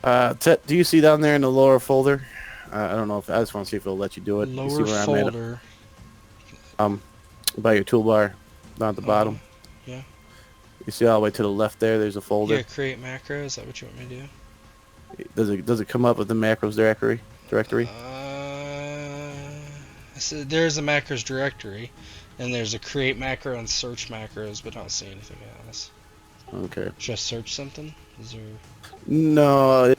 Tet, do you see down there in the lower folder? I don't know if I just want to see if it'll let you do it. You see Lower where I'm at? folder. By your toolbar, down at the Uh, bottom. yeah. You see all the way to the left there. There's a folder. Yeah, create macro. Is that what you want me to do? Does it come up with the macros directory? Directory. So there's a macros directory, and there's a create macro and search macros, but I don't see anything else. Okay. Should I search something? Is there? No.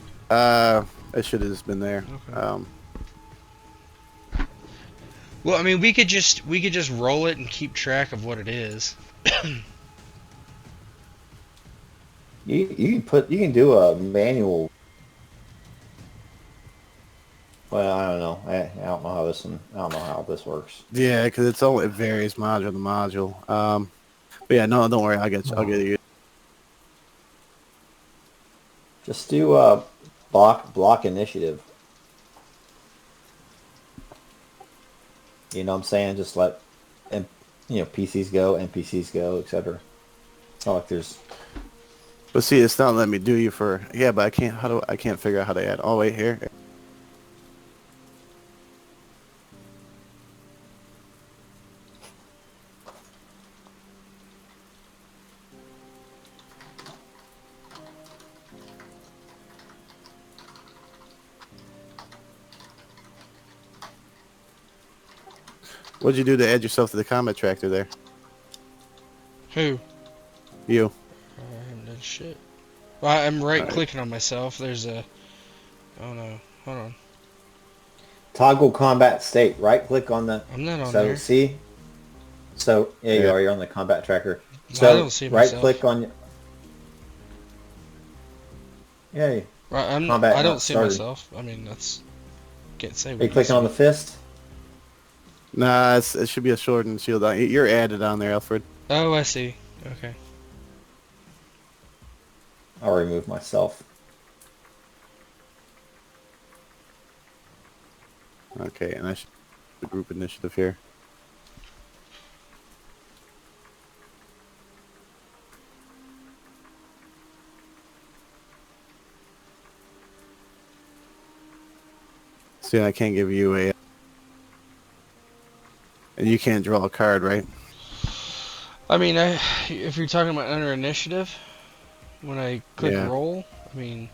It should have just been there. Okay. Well, I mean, we could just roll it and keep track of what it is. You can do a manual. Well, I don't know. I don't know how I don't know how this works. Yeah, because it varies module to module. But yeah, no, don't worry. I'll get you. Just do block initiative. You know what I'm saying? Just let PCs go, NPCs go, etc. It's not like there's But see, it's not letting me do you for. Yeah, but I can't. I can't figure out how to add. Oh wait, here. What'd you do to add yourself to the combat tractor there? Who? You. I haven't done shit. Well, I'm right All right. clicking on myself. There's a. Oh no. Hold on. toggle combat state. Right click on the. I'm not on So there. see. So yeah, you Yeah. are. You're on the combat tracker. I So don't see right myself. click on. Yeah, Right, combat I don't not see started. myself. I mean, that's. Can't say Are what you you clicking see. on the fist? Nah, it should be a shortened shield. You're added on there, Alfred. Oh, I see. Okay. I'll remove myself. Okay, and I should the group initiative here. See, I can't give you a, and you can't draw a card, right? I mean, if you're talking about under initiative, when I click Yeah. roll, I mean,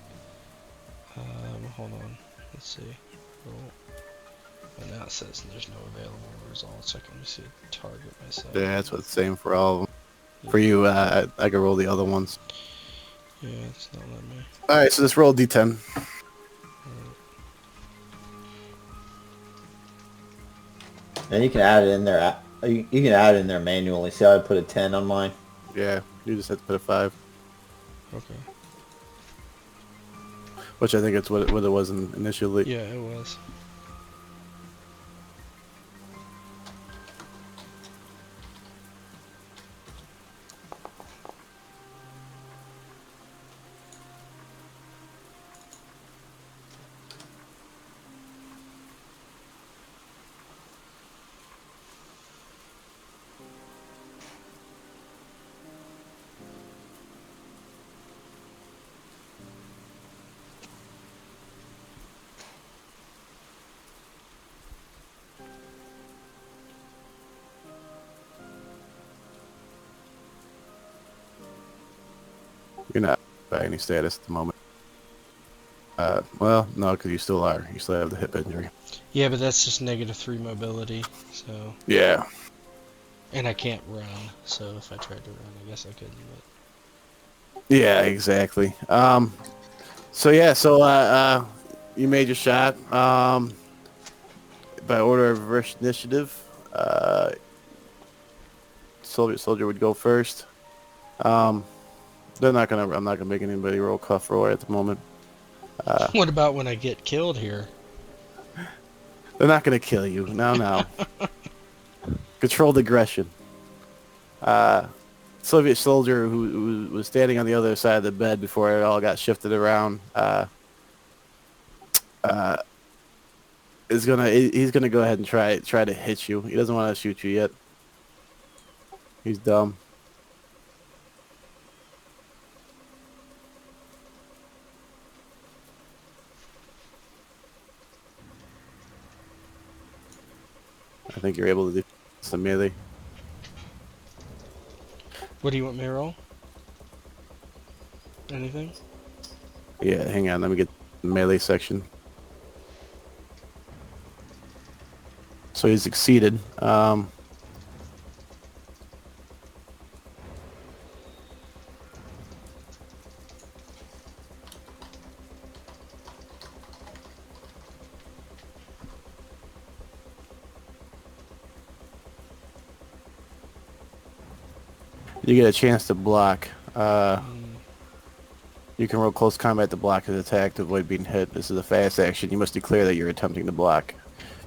hold on. Let's see. Roll. And now it says there's no available results. I can see target myself. Yeah, that's what it's saying for all of them. Yeah. For you, I can roll the other ones. Yeah, it's not letting me. All right, so let's roll D10. And you can add it in there. You can add it in there manually. See how I put a 10 on mine? Yeah, you just have to put a 5, Okay. which I think it's what it was initially. Yeah, it was. You're not by any status at the moment. Well, no, because you still are. You still have the hip injury. Yeah, but that's just -3 mobility. So, Yeah. and I can't run. So if I tried to run, I guess I couldn't. Yeah, exactly. So you made your shot. By order of reverse initiative, Soviet soldier would go first. I'm not gonna make anybody roll cuff roar at the moment. What about when I get killed here? They're not gonna kill you. No. Controlled aggression. Soviet soldier who was standing on the other side of the bed before it all got shifted around. He's gonna go ahead and try to hit you. He doesn't want to shoot you yet. He's dumb. I think you're able to do some melee. What do you want me to roll? Anything? Yeah, hang on. Let me get the melee section. So he succeeded. You get a chance to block. You can roll close combat to block his attack to avoid being hit. This is a fast action. You must declare that you're attempting to block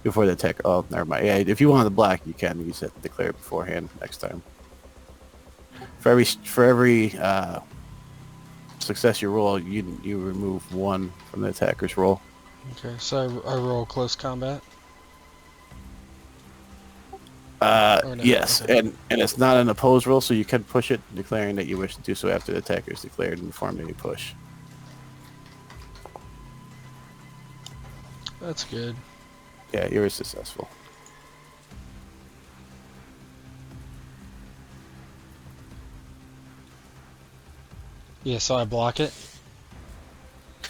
before the attack. Oh, never mind. Yeah, if you want to block, you can. You just have to declare it beforehand next time. For every success you roll, you remove 1 from the attacker's roll. Okay, so I roll close combat. Or no, Yes, okay. and it's not an opposed roll, so you can push it, declaring that you wish to do so after the attacker is declared and performed any push. That's good. Yeah, you were successful. Yeah, so I block it.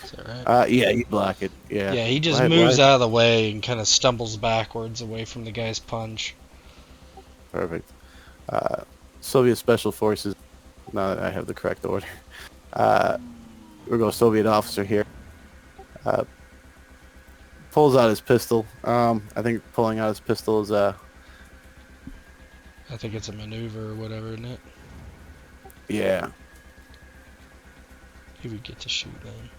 Is that right? Yeah, you block it. Yeah. Yeah, he just Why- moves why- out of the way and kind of stumbles backwards away from the guy's punch. Perfect. Soviet Special Forces. Now that I have the correct order. We're going Soviet officer here. Pulls out his pistol. I think pulling out his pistol is I think it's a maneuver or whatever, isn't it? yeah. He would get to shoot then.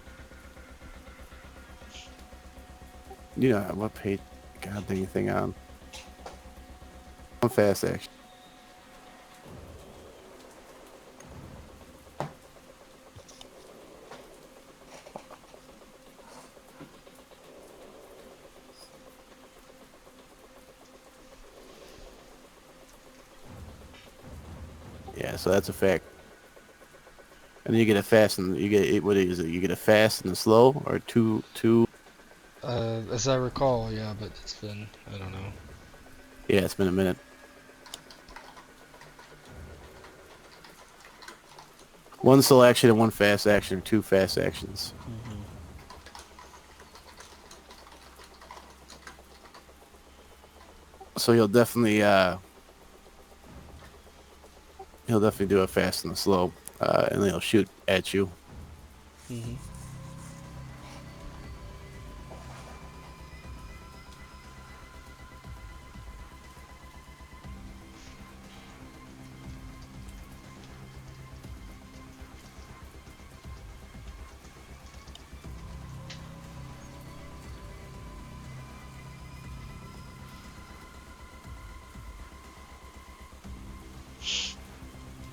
You know what page? God dang thing on. One fast action. Yeah, so that's a fact. And then you get a fast and you get what is it? You get a fast and a slow or two. As I recall, yeah, but it's been, I don't know. Yeah, it's been a minute. One slow action and one fast action, or 2 fast actions. So he'll definitely do a fast and a slow, and then he'll shoot at you. Mm-hmm.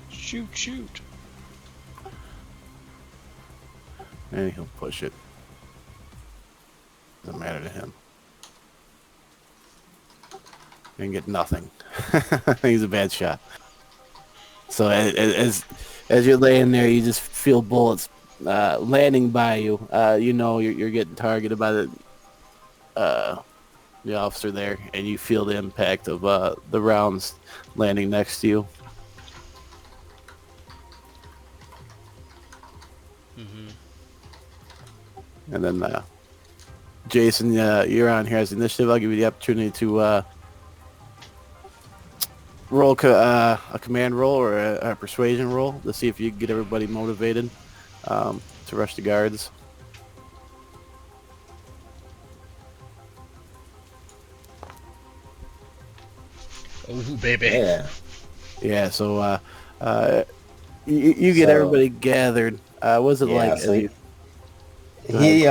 Shoot, shoot. And he'll push it. Doesn't matter to him. And get nothing. He's a bad shot. So as you're laying there, you just feel bullets landing by you. You know you're getting targeted by the officer there, and you feel the impact of the rounds landing next to you. Mm-hmm. And then Jason, you're on here as initiative. I'll give you the opportunity to roll a command roll or a persuasion roll to see if you can get everybody motivated to rush the guards. Oh, baby. Yeah. Yeah, so you get So- everybody gathered. What's it Yeah, like? so as you- he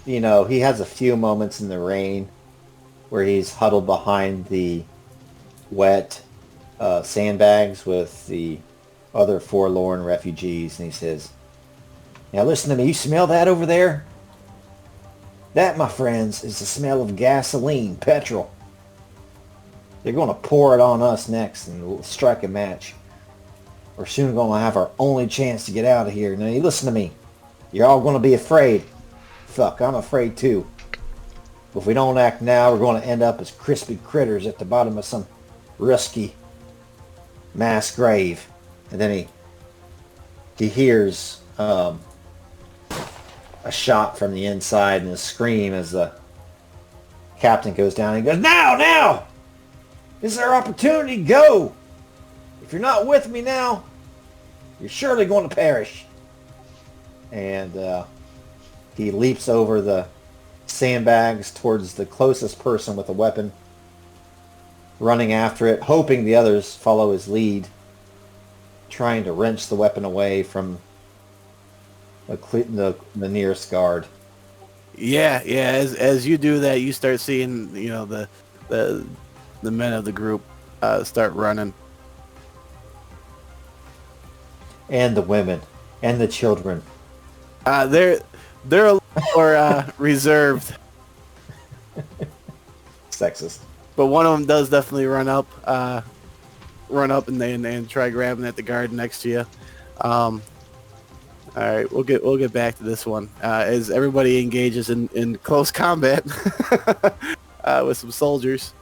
he has a few moments in the rain where he's huddled behind the wet sandbags with the other forlorn refugees, and he says, "Now listen to me. You smell that over there? That, my friends, is the smell of gasoline, petrol. They're going to pour it on us next and we'll strike a match. We're soon going to have our only chance to get out of here. Now, you listen to me. You're all going to be afraid. Fuck, I'm afraid too. If we don't act now, we're going to end up as crispy critters at the bottom of some rusty mass grave. And then he hears a shot from the inside and a scream as the captain goes down. He goes, now! This is our opportunity. Go! If you're not with me now, you're surely going to perish. And he leaps over the sandbags towards the closest person with a weapon, running after it, hoping the others follow his lead, trying to wrench the weapon away from the nearest guard. Yeah. As you do that, you start seeing, the men of the group start running. And the women and the children. They're a little more reserved, Sexist. but one of them does definitely run up and try grabbing at the guard next to you. All right, we'll get back to this one as everybody engages in close combat with some soldiers.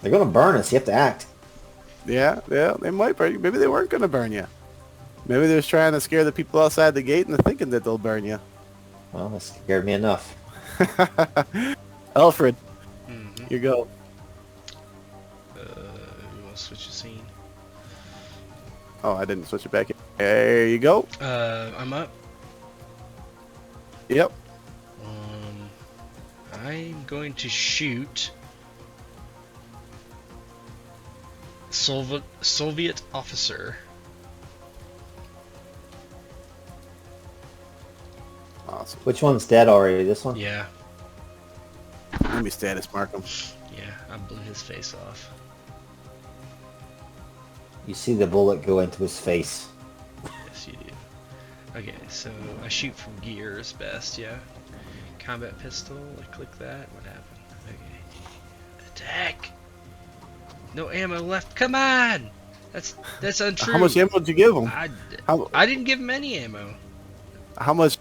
They're going to burn us. You have to act. Yeah, they might burn you. Maybe they weren't going to burn you. Maybe they're just trying to scare the people outside the gate and they're thinking that they'll burn you. Well, that scared me enough. Alfred, you go. We want to switch the scene. Oh, I didn't switch it back. There you go. I'm up. Yep. I'm going to shoot Soviet officer. Awesome. Which one's dead already? This one? Yeah, Let me status mark him. yeah, I blew his face off. You see the bullet go into his face. Yes, you do. Okay, so I shoot from gears best, yeah. Combat pistol, I click that. What happened? Okay. Attack! No ammo left. Come on! That's untrue. How much ammo did you give him? I didn't give him any ammo. How much?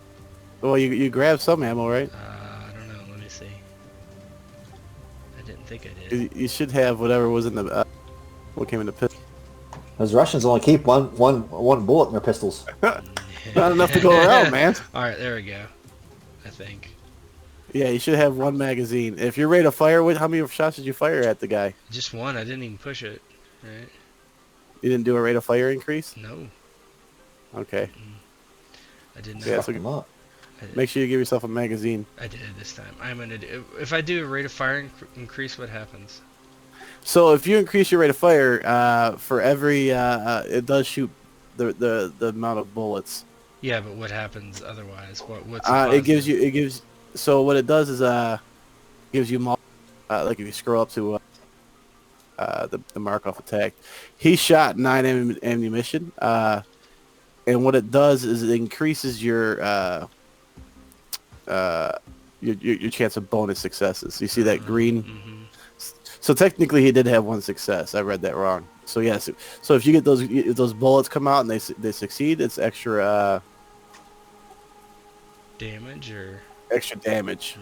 Well, you grabbed some ammo, right? I don't know. Let me see. I didn't think I did. You should have whatever was in the what came in the pistol. Those Russians only keep one bullet in their pistols. Not enough to go around, man. All right, there we go. I think. Yeah, you should have one magazine. If you're ready to fire, how many shots did you fire at the guy? Just one. I didn't even push it. Right? You didn't do a rate of fire increase? No, Okay. I did not. Yeah, Fuck so them up. make sure you give yourself a magazine. I did it this time. I'm gonna do. If I do a rate of fire increase, what happens? So if you increase your rate of fire, for every it does shoot the amount of bullets. Yeah, but what happens otherwise? What's It gives. So what it does is gives you like if you scroll up to the mark off attack, he shot 9 ammunition, and what it does is it increases your chance of bonus successes. You see that green? Mm-hmm. So technically, he did have one success. I read that wrong. So yes. So if you get if those bullets come out and they succeed, it's extra Damage or extra damage,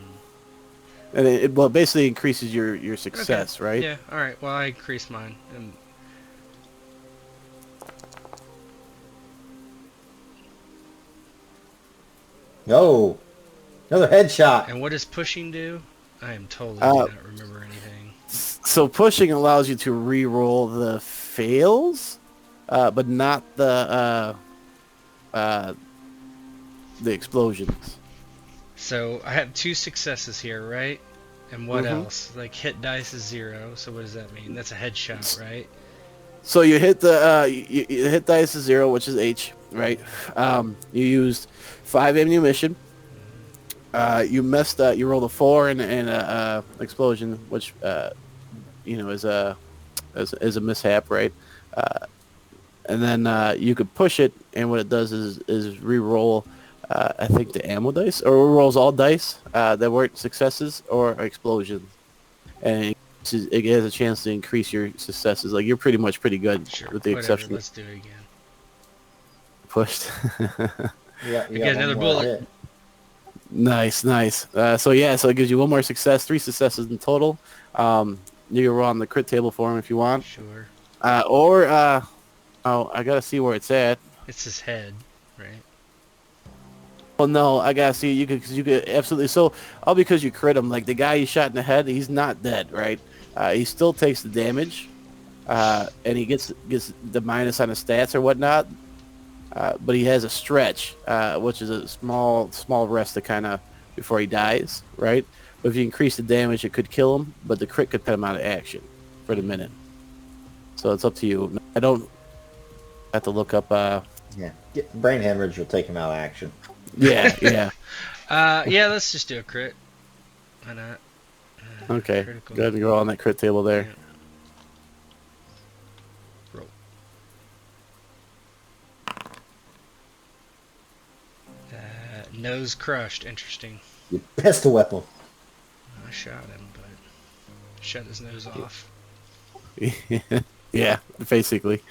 and it basically increases your success, okay. right? Yeah. All right. Well, I increased mine. No. Another headshot. And what does pushing do? I am totally do not remember anything. So pushing allows you to re-roll the fails, but not the explosions. So I have 2 successes here, right? And what else? Like hit dice is 0. So what does that mean? That's a headshot, right? So you hit the you hit dice is 0, which is H, right? You used 5 ammunition. You messed up. You rolled a 4 and a explosion, which is a mishap, right? And then you could push it, and what it does is re-roll. I think the ammo dice, or it rolls all dice that weren't successes or explosions, and it has a chance to increase your successes. Like you're pretty much pretty good, Sure. with the Whatever, exception. let's do it again. Pushed. Yeah, you I got get one another more bullet. hit. Nice, nice. So yeah, so it gives you one more success, 3 successes in total. You can roll on the crit table for him if you want. Sure. Oh, I gotta see where it's at. It's his head, right? Well, no, I gotta see. You could absolutely. So all because you crit him, like the guy you shot in the head, he's not dead, right? He still takes the damage, and he gets the minus on his stats or whatnot. But he has a stretch, which is a small rest to kind of before he dies, right? But if you increase the damage, it could kill him, but the crit could put him out of action for the minute. So it's up to you. I don't have to look up. Yeah. Brain hemorrhage will take him out of action. Yeah, yeah. Yeah, let's just do a crit. Why not? Okay. Critical. Go ahead and go on that crit table there. Yeah. Roll. Nose crushed. Interesting. You pistol whip him. I shot him, but shut his nose off. Yeah, basically.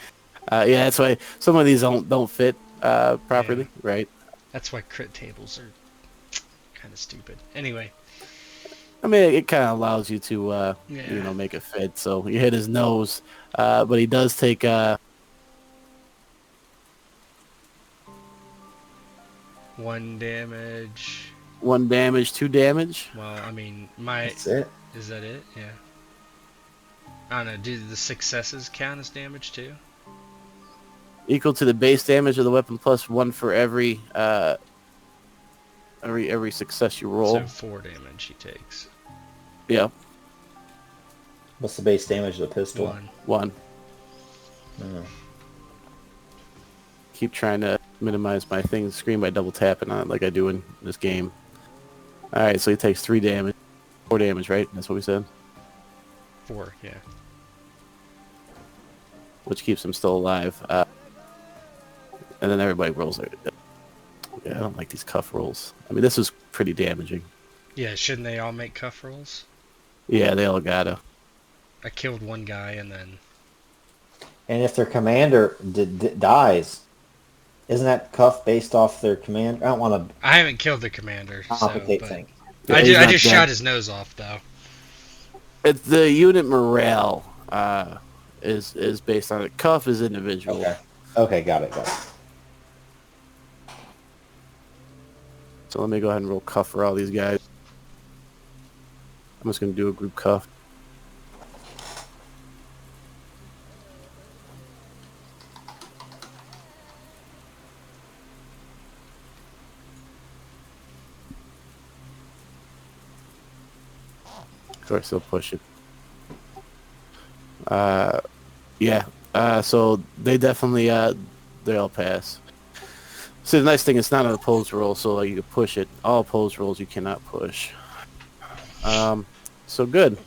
Yeah, that's why some of these don't fit properly, right? That's why crit tables are kind of stupid. Anyway. I mean, it kind of allows you to, Yeah. make it fit. So you hit his nose, but he does take 1 damage. 1 damage, 2 damage. Well, I mean, That's it. is that it? Yeah. I don't know. Do the successes count as damage too? Equal to the base damage of the weapon plus 1 for every success you roll. So 4 damage he takes. Yeah, What's the base damage of the pistol? 1. 1. Oh. Keep trying to minimize my screen by double tapping on it like I do in this game. All right, so he takes 3 damage, 4 damage, right? That's what we said. 4, yeah. Which keeps him still alive. And then everybody rolls it. Yeah, I don't like these cuff rolls. I mean, this is pretty damaging. Yeah, shouldn't they all make cuff rolls? Yeah, they all gotta. I killed one guy and then... And if their commander dies, isn't that cuff based off their commander? I don't want to I haven't killed the commander, so... complicate But things. I He's not just dead. shot his nose off, though. It's the unit morale is based on it. Cuff is individual. Okay. Okay, got it. So let me go ahead and roll cuff for all these guys. I'm just gonna do a group cuff. Of course, they'll push it. Yeah. So they definitely they all pass. So the nice thing, it's not an opposed roll, so like you can push it. All opposed rolls you cannot push. So good.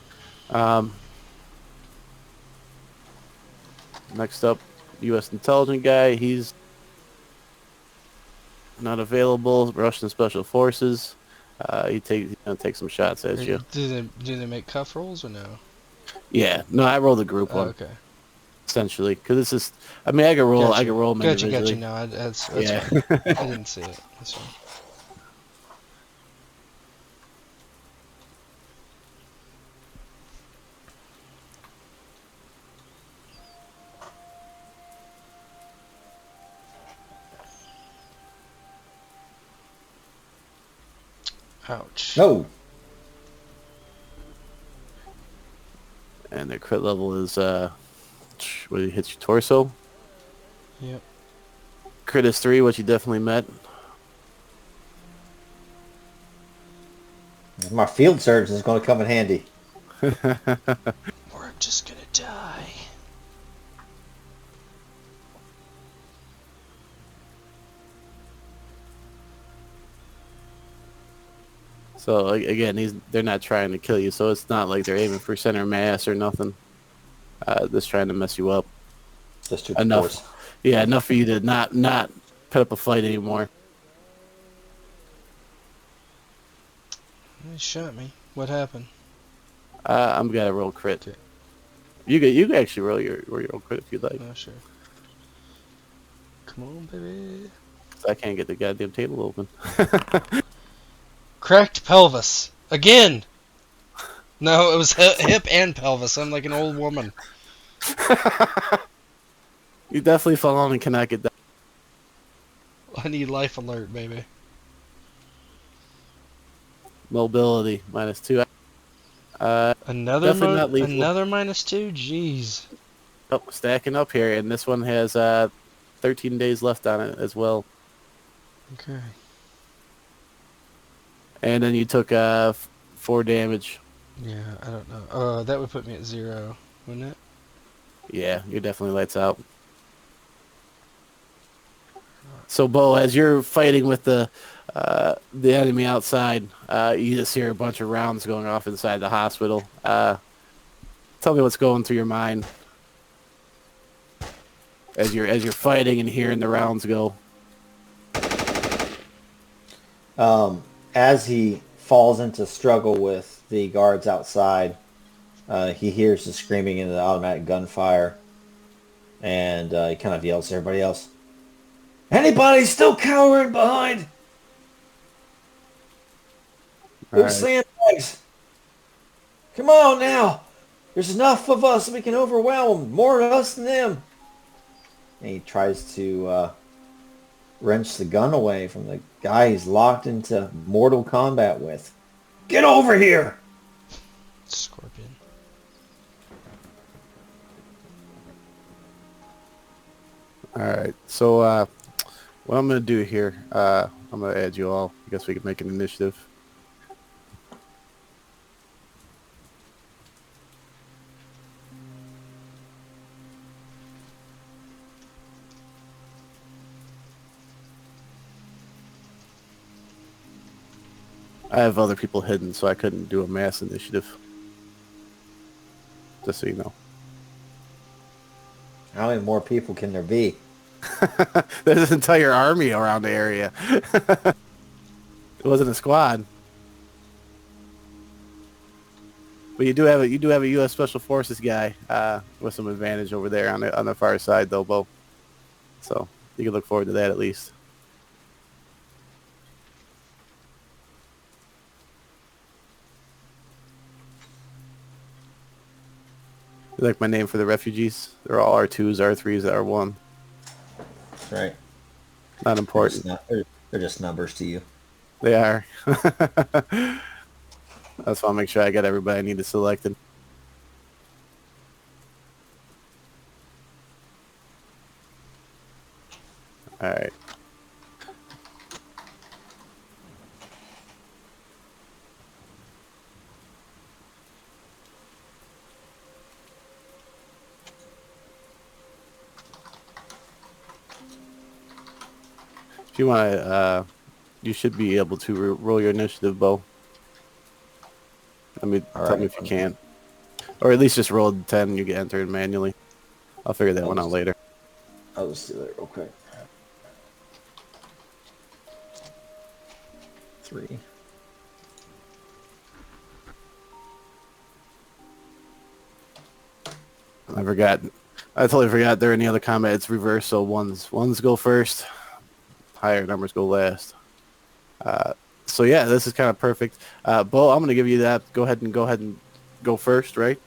Next up, U.S. intelligent guy. He's not available. Russian Special Forces. He's gonna take some shots at you. Do they make cuff rolls or no? Yeah. No, I rolled a group Oh, one okay. essentially because this is. I mean, I can roll. I can roll them Gotcha. individually. No, that's Yeah. fine. I didn't see it. That's fine. Ouch. No. And their crit level is where it hits your torso. Yep. Crit is 3, which you definitely met. My field surgeon is going to come in handy. Or I'm just gonna die. So again, they're not trying to kill you, so it's not like they're aiming for center mass or nothing. Just trying to mess you up. Just to Enough. force. Yeah, enough for you to not put up a fight anymore. He shot me. What happened? I'm gonna roll crit. Okay. You can actually roll your own crit if you'd like. Oh, sure. Come on, baby. I can't get the goddamn table open. Cracked pelvis. Again! No, it was hip and pelvis. I'm like an old woman. You definitely fell on and cannot get that. I need life alert, baby. Mobility, -2. Definitely not lethal. Another -2? Jeez. Oh, stacking up here, and this one has 13 days left on it as well. Okay. And then you took 4 damage. Yeah, I don't know. That would put me at 0, wouldn't it? Yeah, you're definitely lights out. So, Bo, as you're fighting with the enemy outside, you just hear a bunch of rounds going off inside the hospital. Tell me what's going through your mind as you're fighting and hearing the rounds go. As he falls into struggle with the guards outside, he hears the screaming and the automatic gunfire, and he kind of yells to everybody else, "Anybody still cowering behind? Those sandbags! Come on now! There's enough of us we can overwhelm them. More of us than them." And he tries to wrench the gun away from the guy he's locked into mortal combat with. "Get over here!" Scorpion. All right. So what I'm going to do here, I'm going to add you all. I guess we can make an initiative. I have other people hidden, so I couldn't do a mass initiative. Just so you know. How many more people can there be? There's an entire army around the area. It wasn't a squad. But you do have a U.S. Special Forces guy with some advantage over there on the far side, though, Bo. So you can look forward to that at least. You like my name for the refugees? They're all R2s, R3s, R1. That's right. Not important. They're just numbers to you. They are. That's why I'll make sure I got everybody I need to select. All right. If you want to, you should be able to roll your initiative, Bo. Tell me if you can. Or at least just roll 10 and you get entered manually. I'll figure that one out later. I'll just do that real quick. 3. I totally forgot during the other combat it's reverse, so ones go first, higher numbers go last. So yeah, this is kind of perfect. Bo, I'm gonna give you that. Go ahead and go first, right?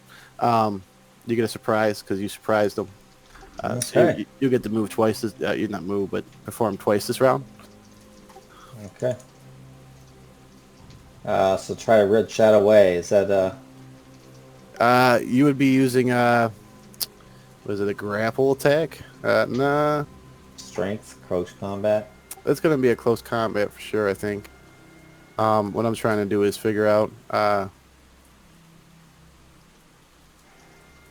You get a surprise because you surprised them. Okay. So you get to move twice. You not move, but perform twice this round. Okay. So try to red shot away. Is that You would be using was it a grapple attack? Nah. strength, close combat? It's gonna be a close combat for sure, I think. What I'm trying to do is figure out because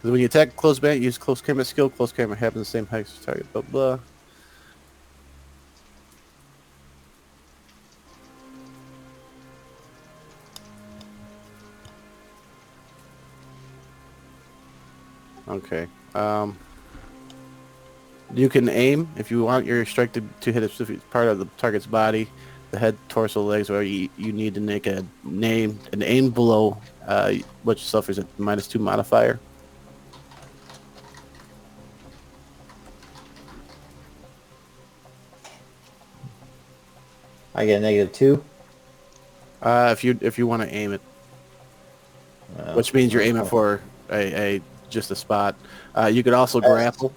when you attack close combat, use close combat skill. Close combat happens the same height as target. Blah blah. Okay. You can aim if you want your strike to hit a specific part of the target's body, the head, torso, legs, or you need to make an aim below which suffers a -2 modifier. I get a -2. If you want to aim it, Oh, which means you're well, aiming for a just a spot. You could also that's- grapple.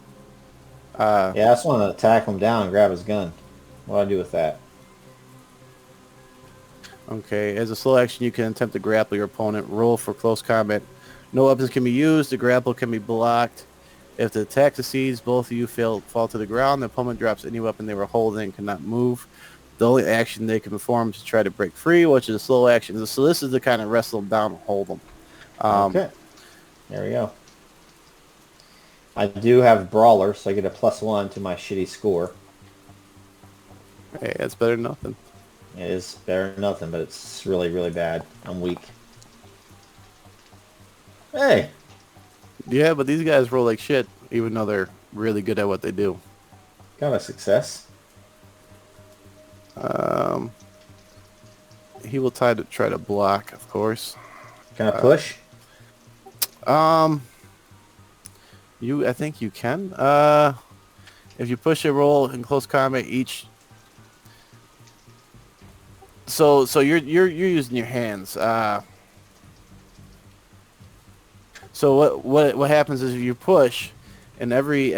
Uh, yeah, I just want to tackle him down and grab his gun. What do I do with that? okay, as a slow action, you can attempt to grapple your opponent. Roll for close combat. No weapons can be used. The grapple can be blocked. If the attack succeeds, both of you fall to the ground. The opponent drops any weapon they were holding and cannot move. The only action they can perform is to try to break free, which is a slow action. So this is to kind of wrestle them down and hold them. Okay, there we go. I do have Brawler, so I get a +1 to my shitty score. Hey, that's better than nothing. It is better than nothing, but it's really, really bad. I'm weak. Hey, Yeah, but these guys roll like shit, even though they're really good at what they do. got a success. Um, he will try to block, of course. Can I push? Um, I think you can. If you push a roll in close combat, each. So you're using your hands. So what happens is if you push, and every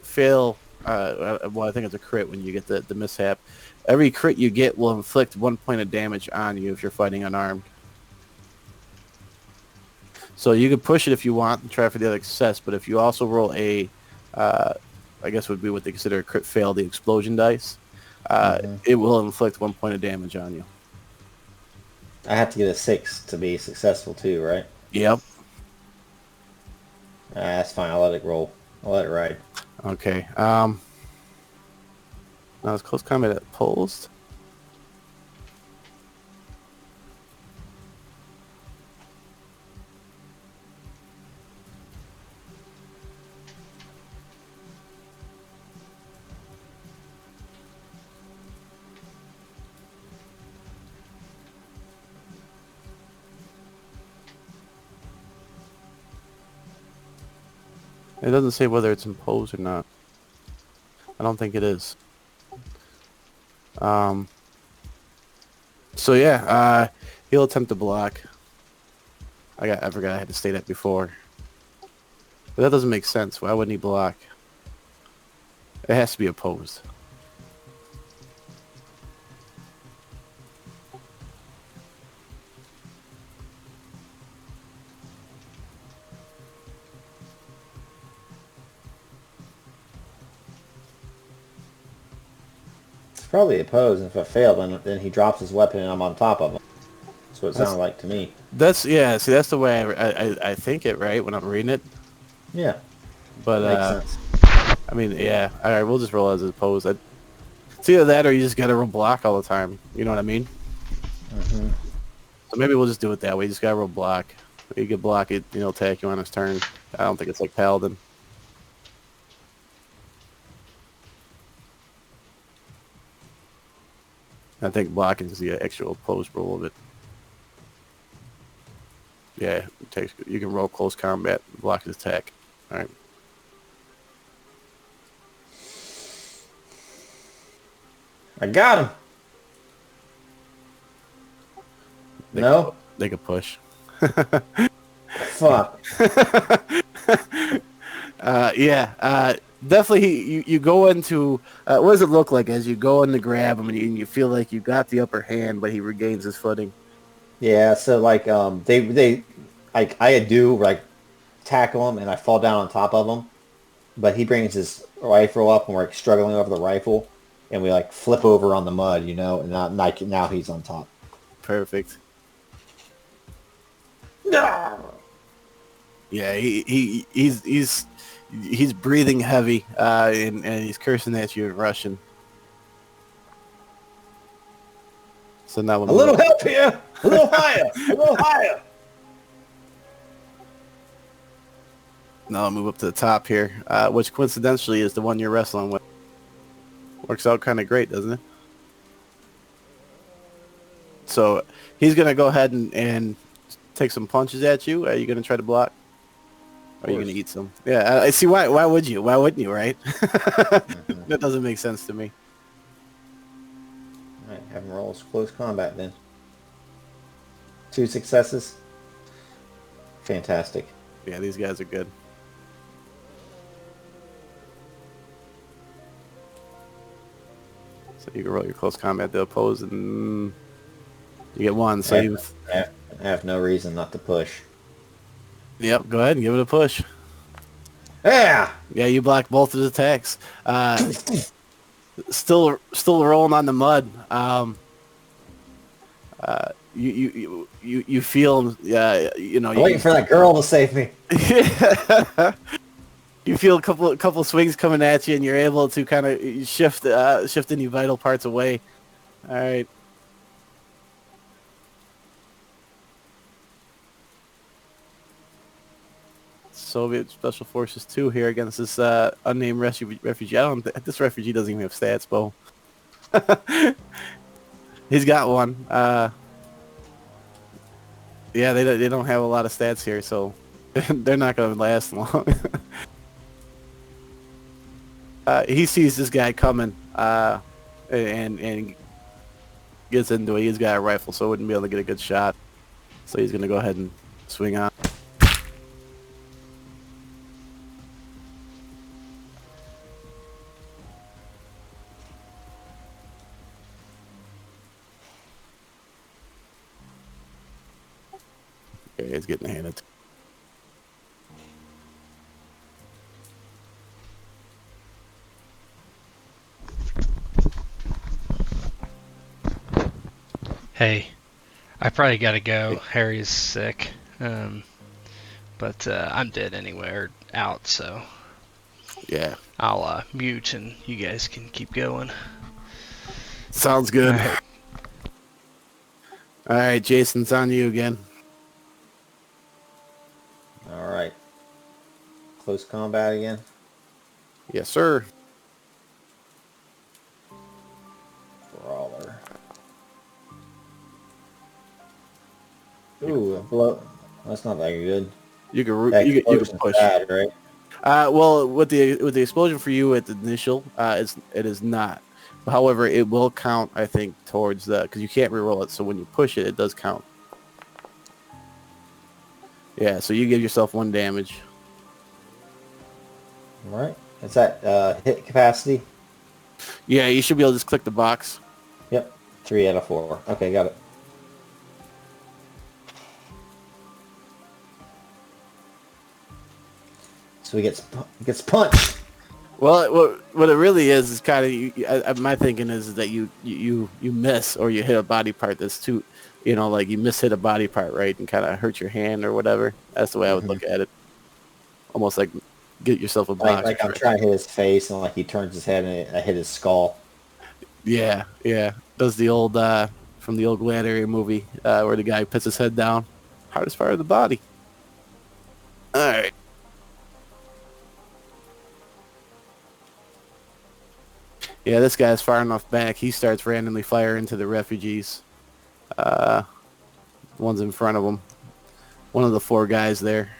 fail, well, I think it's a crit when you get the mishap. Every crit you get will inflict 1 point of damage on you if you're fighting unarmed. So you can push it if you want and try for the other success, but if you also roll I guess would be what they consider a crit fail, the explosion dice, it will inflict 1 point of damage on you. I have to get a 6 to be successful too, right? Yep. That's fine. I'll let it roll. I'll let it ride. Okay. Now it's close combat opposed. It doesn't say whether it's imposed or not. I don't think it is. So yeah, he'll attempt to block. I forgot I had to say that before. But that doesn't make sense. Why wouldn't he block? It has to be opposed. It's probably opposed, and if I fail, then he drops his weapon and I'm on top of him. That's what it sounded like to me. Yeah. See, that's the way I think it, right, when I'm reading it. Yeah, But makes sense. I mean, yeah. All right, we'll just roll as opposed. It's either that or you just gotta roll block all the time. You know what I mean? Mm-hmm. So maybe we'll just do it that way. You just gotta roll block. You can block it, attack you on his turn. I don't think it's like Paladin. I think blocking is the actual opposed roll of it. Yeah, you can roll close combat, block his attack. All right. I got him. No? They could push. Fuck. Yeah. Definitely. You go into. What does it look like as you go in to grab him and you feel like you got the upper hand, but he regains his footing? Yeah, so like they like I do like tackle him and I fall down on top of him, but he brings his rifle up and we're like, struggling over the rifle, and we like flip over on the mud, and now he's on top. Perfect. No. Yeah, he's breathing heavy, and he's cursing at you in Russian. So now A little help here. A little higher. A little higher. Now I'll move up to the top here, which coincidentally is the one you're wrestling with. Works out kind of great, doesn't it? So he's gonna go ahead and take some punches at you. Are you gonna try to block? Or are you gonna eat some? Yeah, I see. Why would you? Why wouldn't you? Right? That doesn't make sense to me. Have him roll close combat then. 2 successes. Fantastic. Yeah, these guys are good. So you can roll your close combat to oppose, and you get 1. So I have no reason not to push. Yep, go ahead and give it a push. Yeah! Yeah, you block both of his attacks. Still rolling on the mud. You feel, I'm waiting for that girl to save me. you feel a couple swings coming at you, and you're able to kind of shift any vital parts away. All right. Soviet Special Forces 2 here against this unnamed refugee. This refugee doesn't even have stats, Bo. He's got one. Yeah, they don't have a lot of stats here, so they're not going to last long. He sees this guy coming, and gets into it. He's got a rifle, so wouldn't be able to get a good shot. So he's going to go ahead and swing on. Okay, he's getting handed. Hey, I probably gotta go. Harry's sick. But I'm dead anyway, or out, so Yeah. I'll mute and you guys can keep going. Sounds good. All right. All right, Jason, it's on you again. All right. Close combat again. Yes, sir. Brawler. Ooh, a blow. That's not very good. You can That you can explosion's push. bad, right? Well, with the explosion for you at the initial, it is not. However, it will count, I think, towards the, because you can't reroll it. So when you push it, it does count. Yeah. So you give yourself 1 damage. All right. Is that hit capacity? Yeah, you should be able to just click the box. Yep. 3 out of 4. Okay, got it. So he gets punched. Well, what it really is kind of, my thinking is that you miss, or you hit a body part that's too, like you hit a body part, right, and kind of hurt your hand or whatever. That's the way I would look at it. Almost like get yourself a box. Like I'm trying to hit his face, and like he turns his head, and I hit his skull. Yeah. Does the old from the old Gladiator movie where the guy puts his head down, hardest part of the body. All right. Yeah, this guy's far enough back. He starts randomly firing into the refugees. One's in front of him. One of the 4 guys there.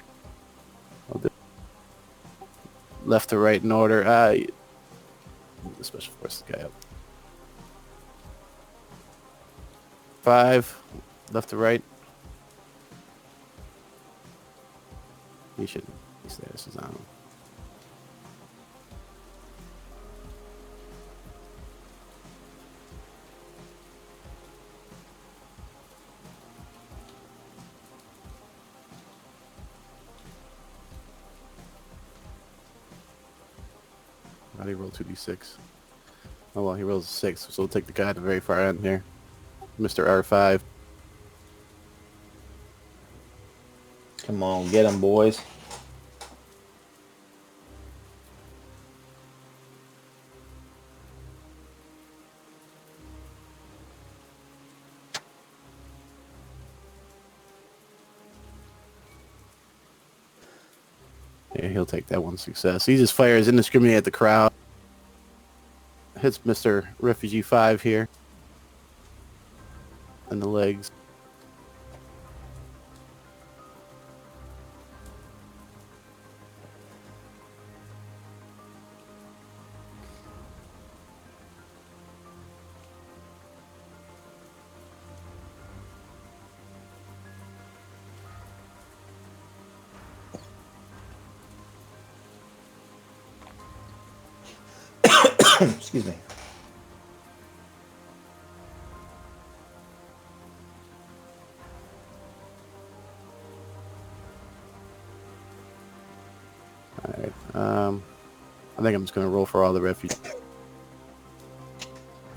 Left to right in order. The Special Forces guy up. 5. Left to right. He should. His status is on him. How do you roll 2d6? Oh, well, he rolls a 6, so we'll take the guy at the very far end here. Mr. R5. Come on, get him, boys. Yeah, he'll take that 1 success. He just fires indiscriminately at the crowd. Hits Mr. Refugee 5 here. In the legs. Excuse me. Alright, I think I'm just gonna roll for all the refugees.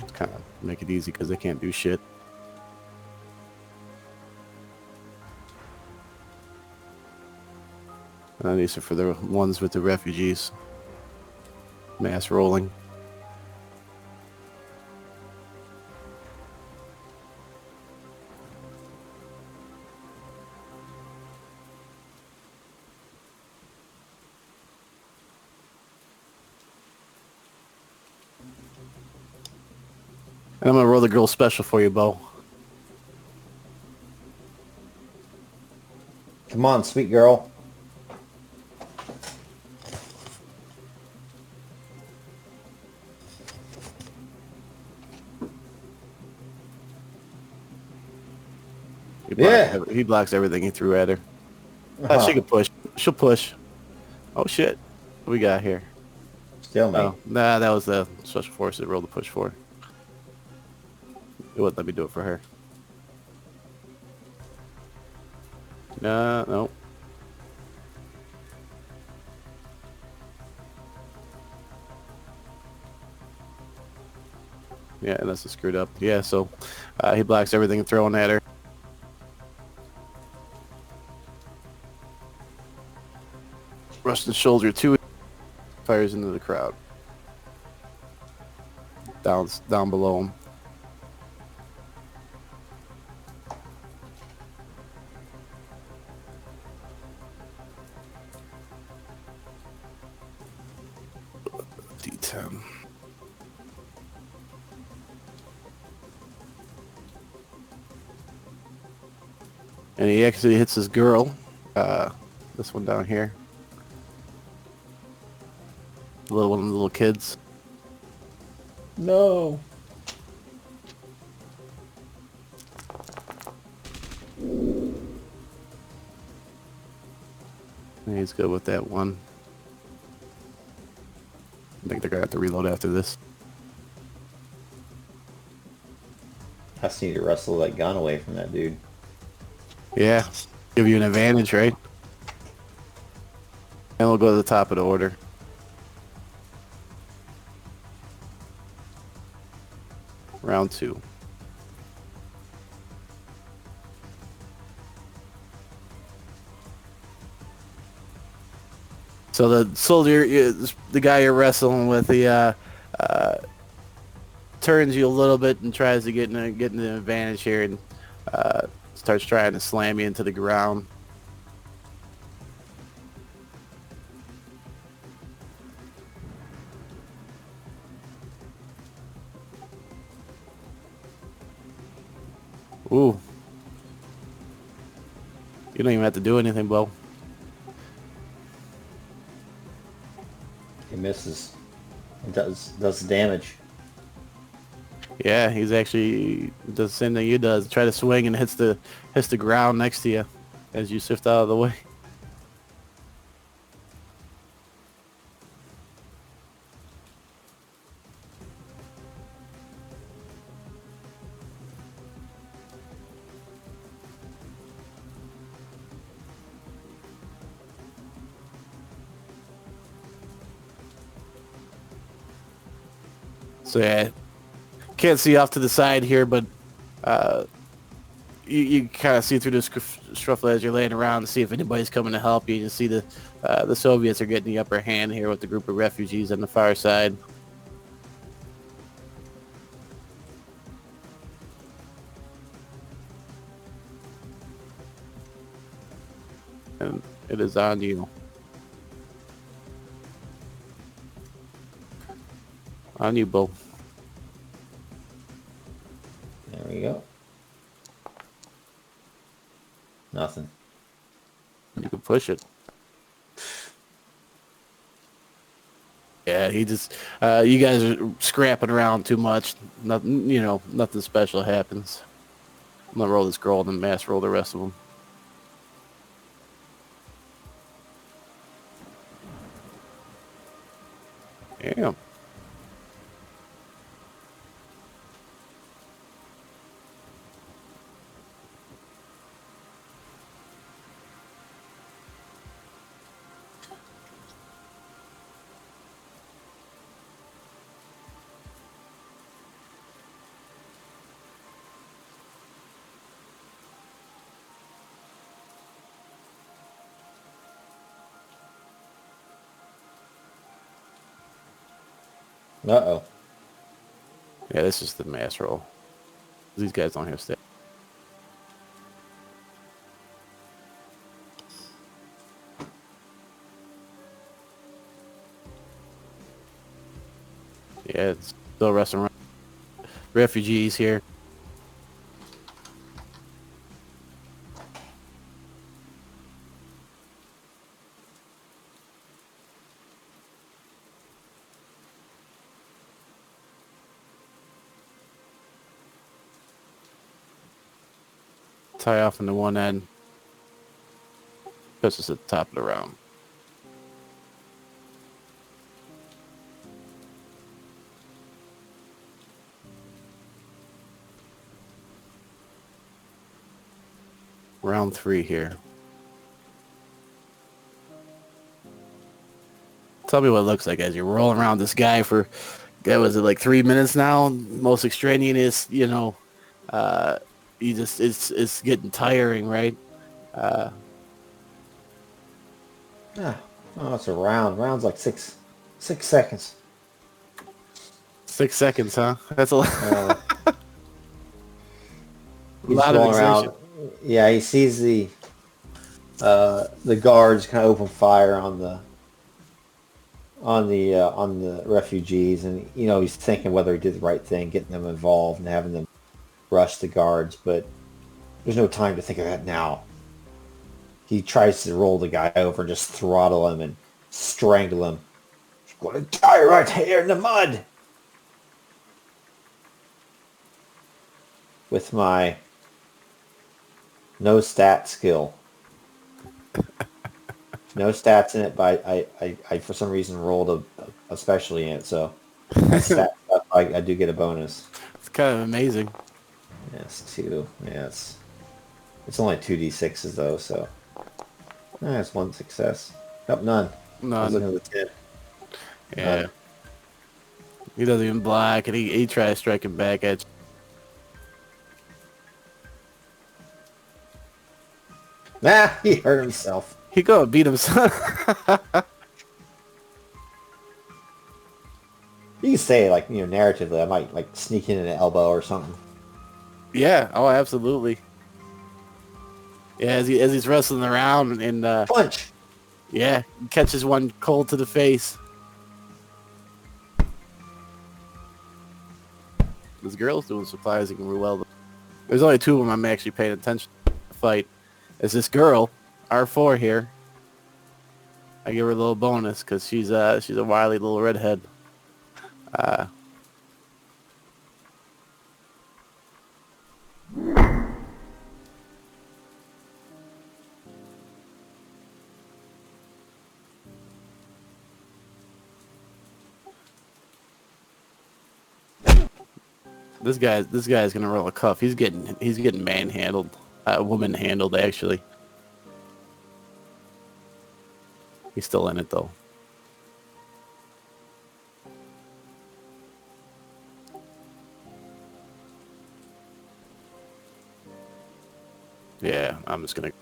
Just kind of make it easy because they can't do shit. And then these are for the ones with the refugees. Mass rolling. And I'm gonna roll the girl special for you, Bo. Come on, sweet girl. He blocks everything he threw at her. She can push. She'll push. Oh shit. What we got here? Stalemate. Oh, nah, that was the special force that rolled the push for. It wouldn't let me do it for her. No. Yeah, and this is screwed up. Yeah, so he blocks everything thrown at her. Rush the shoulder 2. Fires into the crowd. Down below him. D10. And he actually hits his girl. This one down here. One of the little kids. No. And he's good with that one. I think they're gonna have to reload after this. I just need to wrestle that gun away from that dude. Yeah. Give you an advantage, right? And we'll go to the top of the order. Round 2. So the soldier, the guy you're wrestling with, he turns you a little bit and tries to get an advantage here, and starts trying to slam you into the ground. Ooh. You don't even have to do anything, Bo. He misses. It does damage. Yeah, he's actually does the same thing you does. Try to swing and hits the ground next to you as you shift out of the way. So yeah, can't see off to the side here, but you kind of see through this scuffle as you're laying around to see if anybody's coming to help you. You see the Soviets are getting the upper hand here with the group of refugees on the far side. And it is on you. On you, Bo. There we go. Nothing. You can push it. Yeah, he just, you guys are scrapping around too much. Nothing, nothing special happens. I'm gonna roll this girl and then mass roll the rest of them. Damn. Uh-oh. Yeah, this is the mass roll. These guys don't have stats. Yeah, it's still resting. Refugees here. Tie off into one end. Puts us at the top of the round. Round 3 here. Tell me what it looks like as you're rolling around this guy for, that was it, like 3 minutes now? Most extraneous, you know, you just, it's getting tiring, right? Ah, oh, it's a round. Round's like 6 seconds. 6 seconds, huh? That's a lot, a He's lot of rolling exertion. around. Yeah, he sees the guards kind of open fire on the refugees, and you know he's thinking whether he did the right thing, getting them involved and having them rush the guards. But there's no time to think of that now. He tries to roll the guy over and just throttle him and strangle him. You're going to die right here in the mud. With my no stat skill. No stats in it, but I for some reason rolled a specialty in it, so my stat stuff, I do get a bonus. It's kind of amazing. Yes, 2. Yes. It's only 2d6s though, so that's 1 success. Nope, none. I was None. looking at the 10. Yeah. None. He doesn't even block, and he tries striking back at you. Nah, he hurt himself. He go and beat himself. You can say like, you know, narratively, I might like sneak in an elbow or something. Yeah, oh, absolutely. Yeah, as he's wrestling around and Punch. yeah, catches one cold to the face. This girl's doing surprisingly well. There's only 2 of them I'm actually paying attention to the fight. It's this girl, R4 here. I give her a little bonus because she's a wily little redhead. This guy's gonna roll a cuff. He's getting manhandled, woman handled actually. He's still in it though. Yeah, I'm just gonna.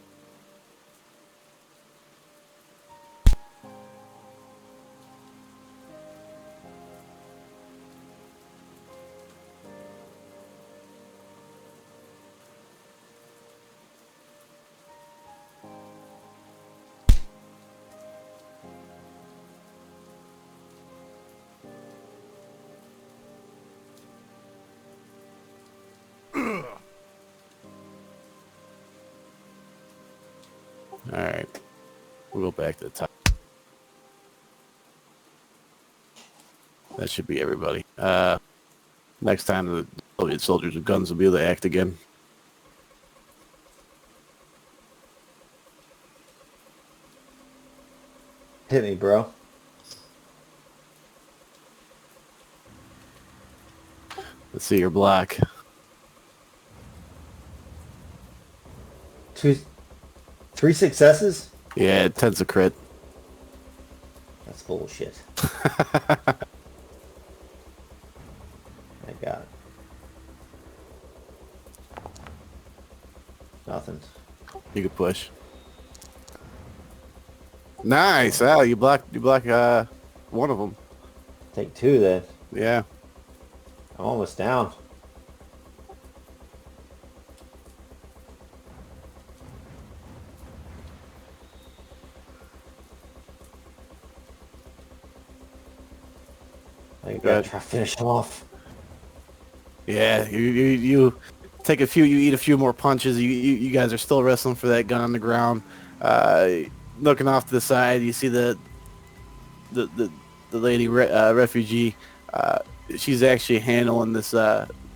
All right, we'll go back to the top. That should be everybody. Next time the Soviet soldiers with guns will be able to act again. Hit me, bro. Let's see your block. 3 successes? Yeah, 10's a crit. That's bullshit. My God. Nothing. You could push. Nice. Oh, you block one of them. Take 2 then. Yeah. I'm almost down. I gotta Good. try to finish him off. Yeah. You take a few. You eat a few more punches. You guys are still wrestling for that gun on the ground. Uh, looking off to the side, you see the the, the lady refugee. Uh, she's actually handling this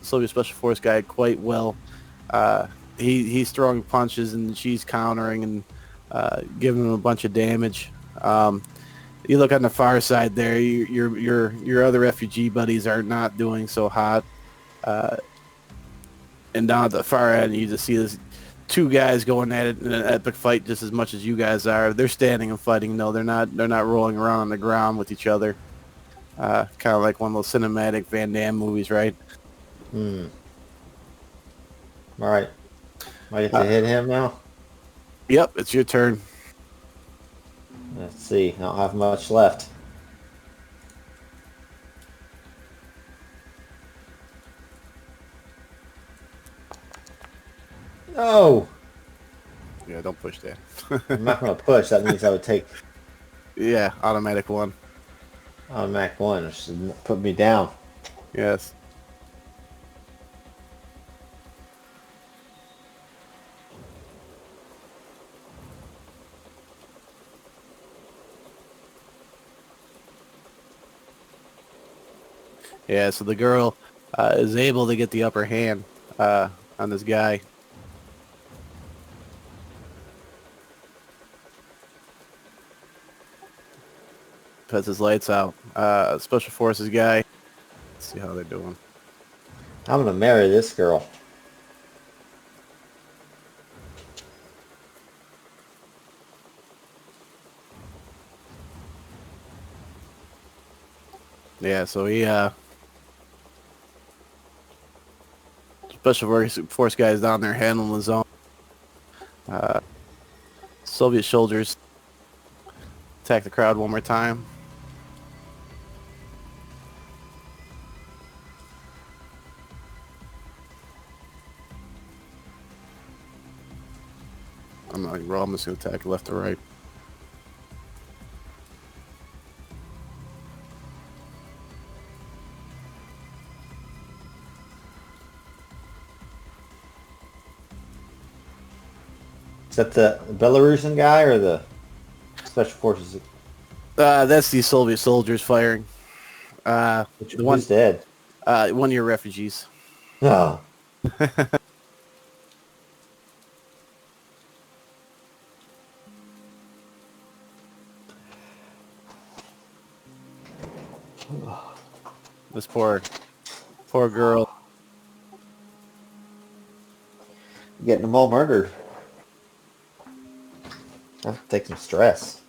Soviet Special Force guy quite well. Uh, he's throwing punches and she's countering and giving him a bunch of damage. You look on the far side there. Your other refugee buddies are not doing so hot. Uh, and down at the far end, you just see this two guys going at it in an epic fight just as much as you guys are. They're standing and fighting. No, they're not. They're not rolling around on the ground with each other. Kind of like one of those cinematic Van Damme movies, right? Hmm. All right. I get to Uh, hit him now. yep, it's your turn. Let's see. I don't have much left. No! Yeah, don't push that. I'm not going to push. That means I would take Yeah, automatic one. automatic one, which should put me down. Yes. Yeah, so the girl is able to get the upper hand on this guy. Puts his lights out. Special Forces guy. Let's see how they're doing. I'm going to marry this girl. Yeah, so he Force guys down there handling his own. Soviet soldiers attack the crowd one more time. I'm not even I'm just gonna attack left or right. Is that the Belarusian guy or the Special Forces? That's the Soviet soldiers firing. The one, Who's dead? one of your refugees. Oh. This poor girl. Getting them all murdered. I'll take some stress.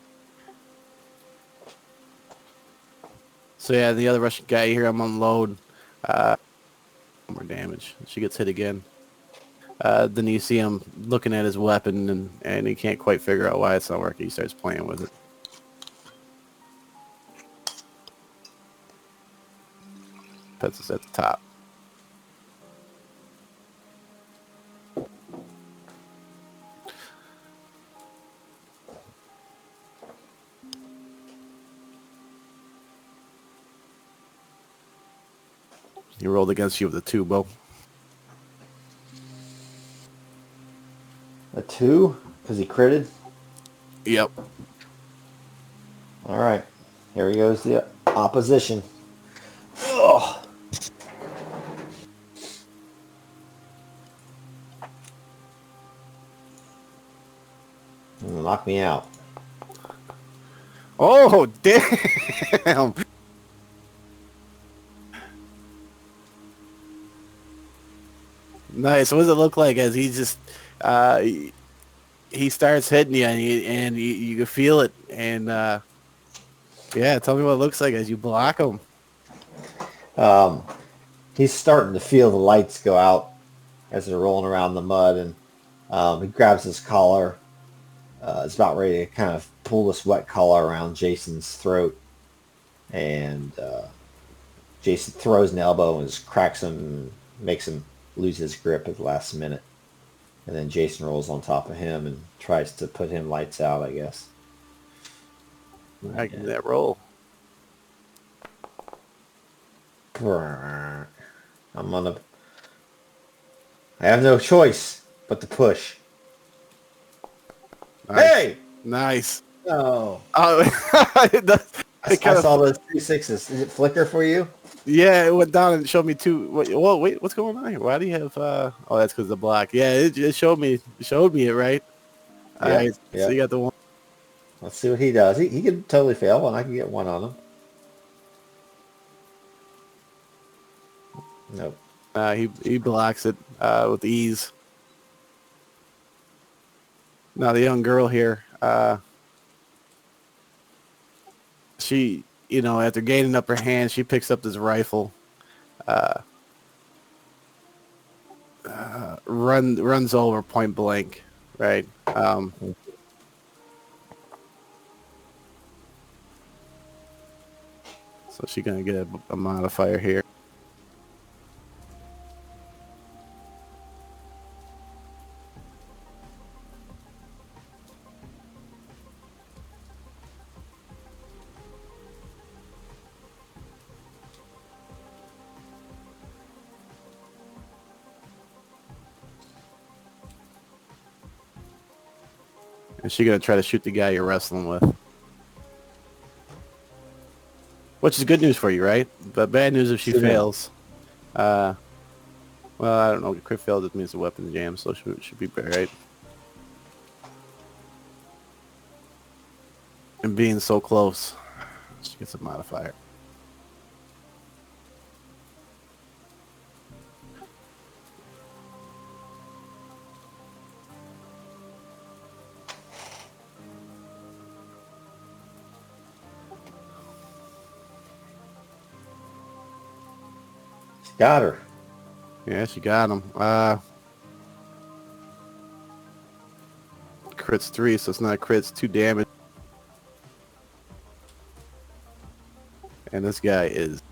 So yeah, the other Russian guy, you hear him unload. More damage. She gets hit again. Then you see him looking at his weapon and he can't quite figure out why it's not working. He starts playing with it. Puts us at the top. He rolled against you with a 2, Bo. A 2? Because he critted? Yep. Alright. Here he goes, the opposition. Ugh. Knock me out. Oh, damn. Nice. What does it look like as he just he starts hitting you and you can feel it and yeah, tell me what it looks like as you block him. He's starting to feel the lights go out as they're rolling around the mud, and he grabs his collar. Is about ready to kind of pull this wet collar around Jason's throat, and Jason throws an elbow and just cracks him, makes him lose his grip at the last minute. And then Jason rolls on top of him and tries to put him lights out, I guess. I give me that roll. I'm on a... I have no choice but to push. Nice. Hey! Nice. No. Oh, it does. I It kind saw of, those 2 6s. Is it flicker for you? yeah, it went down and showed me two. Wait, what's going on here? Why do you have? Oh, that's because of the block. Yeah, it showed me it right. All Yeah. right, so Yeah. you got the one. Let's see what he does. He can totally fail, and I can get one on him. Nope. He blocks it with ease. Now the young girl here, she, after gaining upper hand, she picks up this rifle, runs over point blank, right? So she's gonna get a modifier here. And she's gonna try to shoot the guy you're wrestling with. Which is good news for you, right? But bad news if she Shoot him. fails. Well, I don't know. Crit fail just means the weapon jam, so should be right. And being so close, she gets a modifier. Got her. Yeah, she got him. Crit's 3, so it's not a crit, it's 2 damage. And this guy is...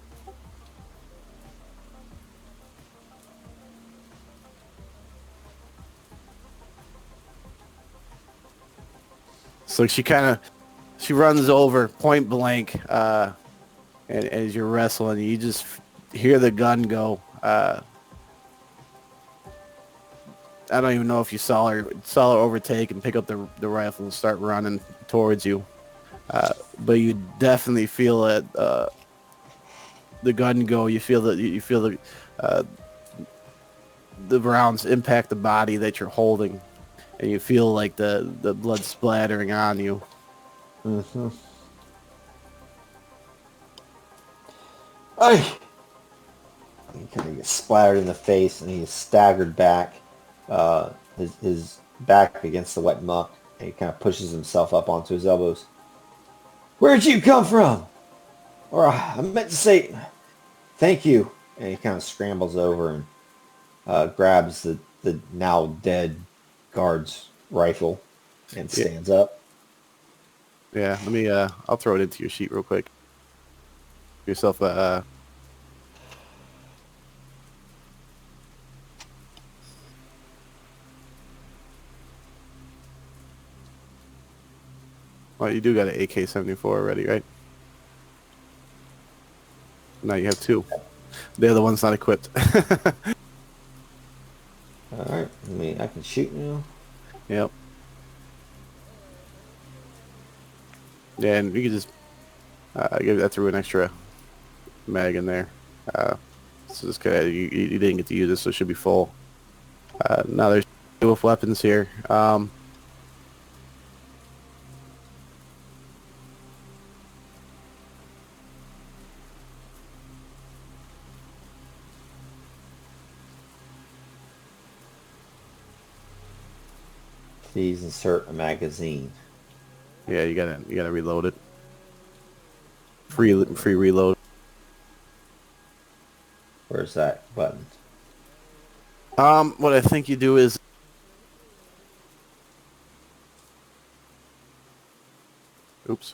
So she runs over point blank, and as you're wrestling, you just hear the gun go. I don't even know if you saw her overtake and pick up the rifle and start running towards you. But you definitely feel it, the gun go. You feel the rounds impact the body that you're holding, and you feel like the blood splattering on you. Mm-hmm. Ay! He kind of gets splattered in the face, and he's staggered back, his back against the wet muck, and he kind of pushes himself up onto his elbows. Where'd you come from? Or I meant to say, thank you. And he kind of scrambles over and grabs the now dead guard's rifle and stands up. Yeah, let me. I'll throw it into your sheet real quick. Give yourself a. Well, you do got an AK-74 already, right? Now you have 2. The other one's not equipped. All right, I can shoot now. Yep. Yeah, and you can just give that through an extra mag in there. So this guy, you didn't get to use it, so it should be full. Now there's 2 with weapons here. Please insert a magazine. Yeah, you gotta reload it. Free reload. Where's that button? What I think you do is, oops.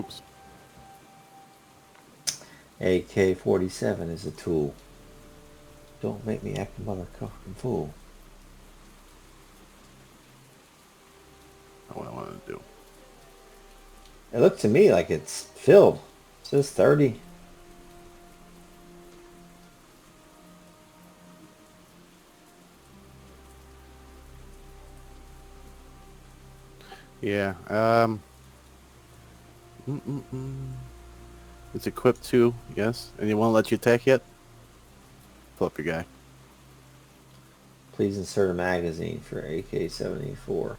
Oops. AK-47 is a tool. Don't make me act a motherfucking fool. That's what I wanted to do. It looked to me like it's filled. It says 30. Yeah. It's equipped too, yes. And you won't let you attack yet? Pull up your guy. Please insert a magazine for AK-74.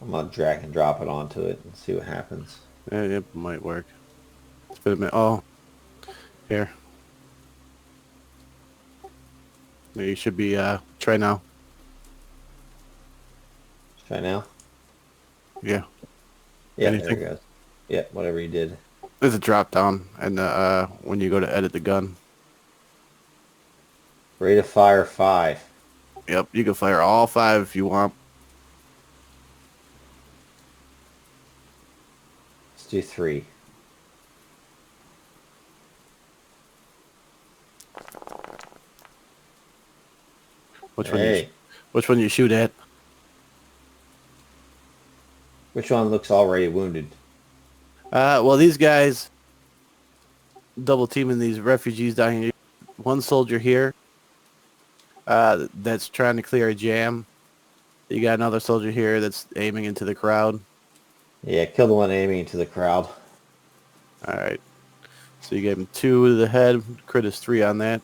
I'm gonna drag and drop it onto it and see what happens. Yeah, it might work. It's been a minute. Oh, here. Yeah, you should be, try now. Let's try now. Yeah. Yeah, there it Anything? goes. Yeah, whatever you did. There's a drop down, and when you go to edit the gun, Rate of fire 5. yep, you can fire all 5 if you want. Let's do 3. Which one Hey, which one you shoot at? which one looks already wounded? Well, these guys double teaming these refugees down here. One soldier here, that's trying to clear a jam. You got another soldier here that's aiming into the crowd. Yeah, kill the one aiming into the crowd. All right. So you gave him 2 to the head. Crit is 3 on that.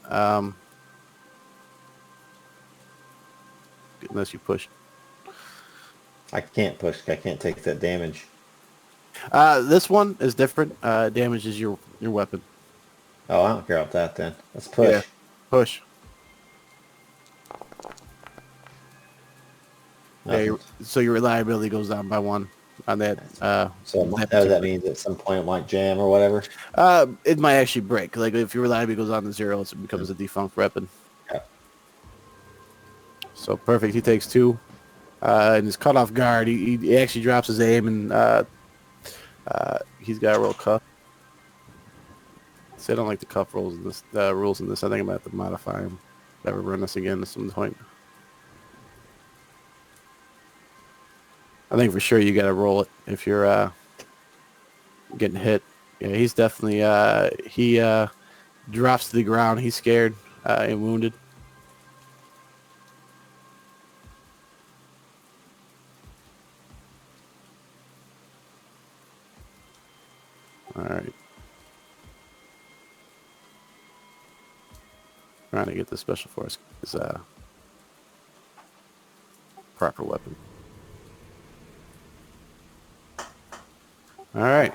Unless you push. I can't push. I can't take that damage. This one is different. Damages your weapon. Oh, I don't care about that then. Let's push. Yeah. Push. Yeah, Nothing. so your reliability goes down by 1 on that. So that means at some point it might jam or whatever. It might actually break. Like if your reliability goes down to 0, it becomes a defunct weapon. Yeah. So perfect. He takes 2. And he's caught off guard. He actually drops his aim, and he's got a real cuff. See, I don't like the cuff rules in this. Rules in this. I think I'm gonna have to modify them. Never run this again at some point. I think for sure you got to roll it if you're getting hit. Yeah, he's definitely he drops to the ground. He's scared and wounded. All right. Trying to get the special force is proper weapon. All right.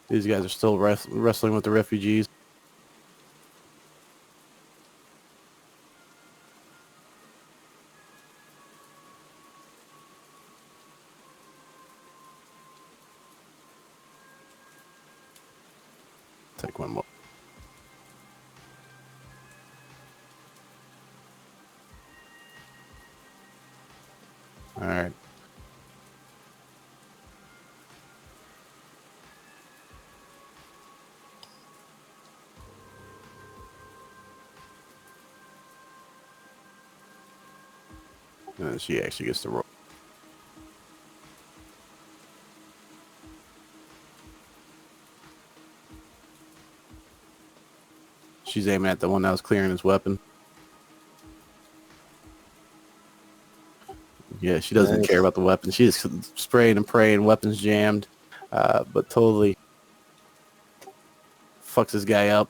These guys are still wrestling with the refugees. Take one more. All right. And she actually gets to roll. She's aiming at the one that was clearing his weapon. Yeah, she doesn't Nice. care about the weapon. She's spraying and praying, weapons jammed, but totally fucks this guy up.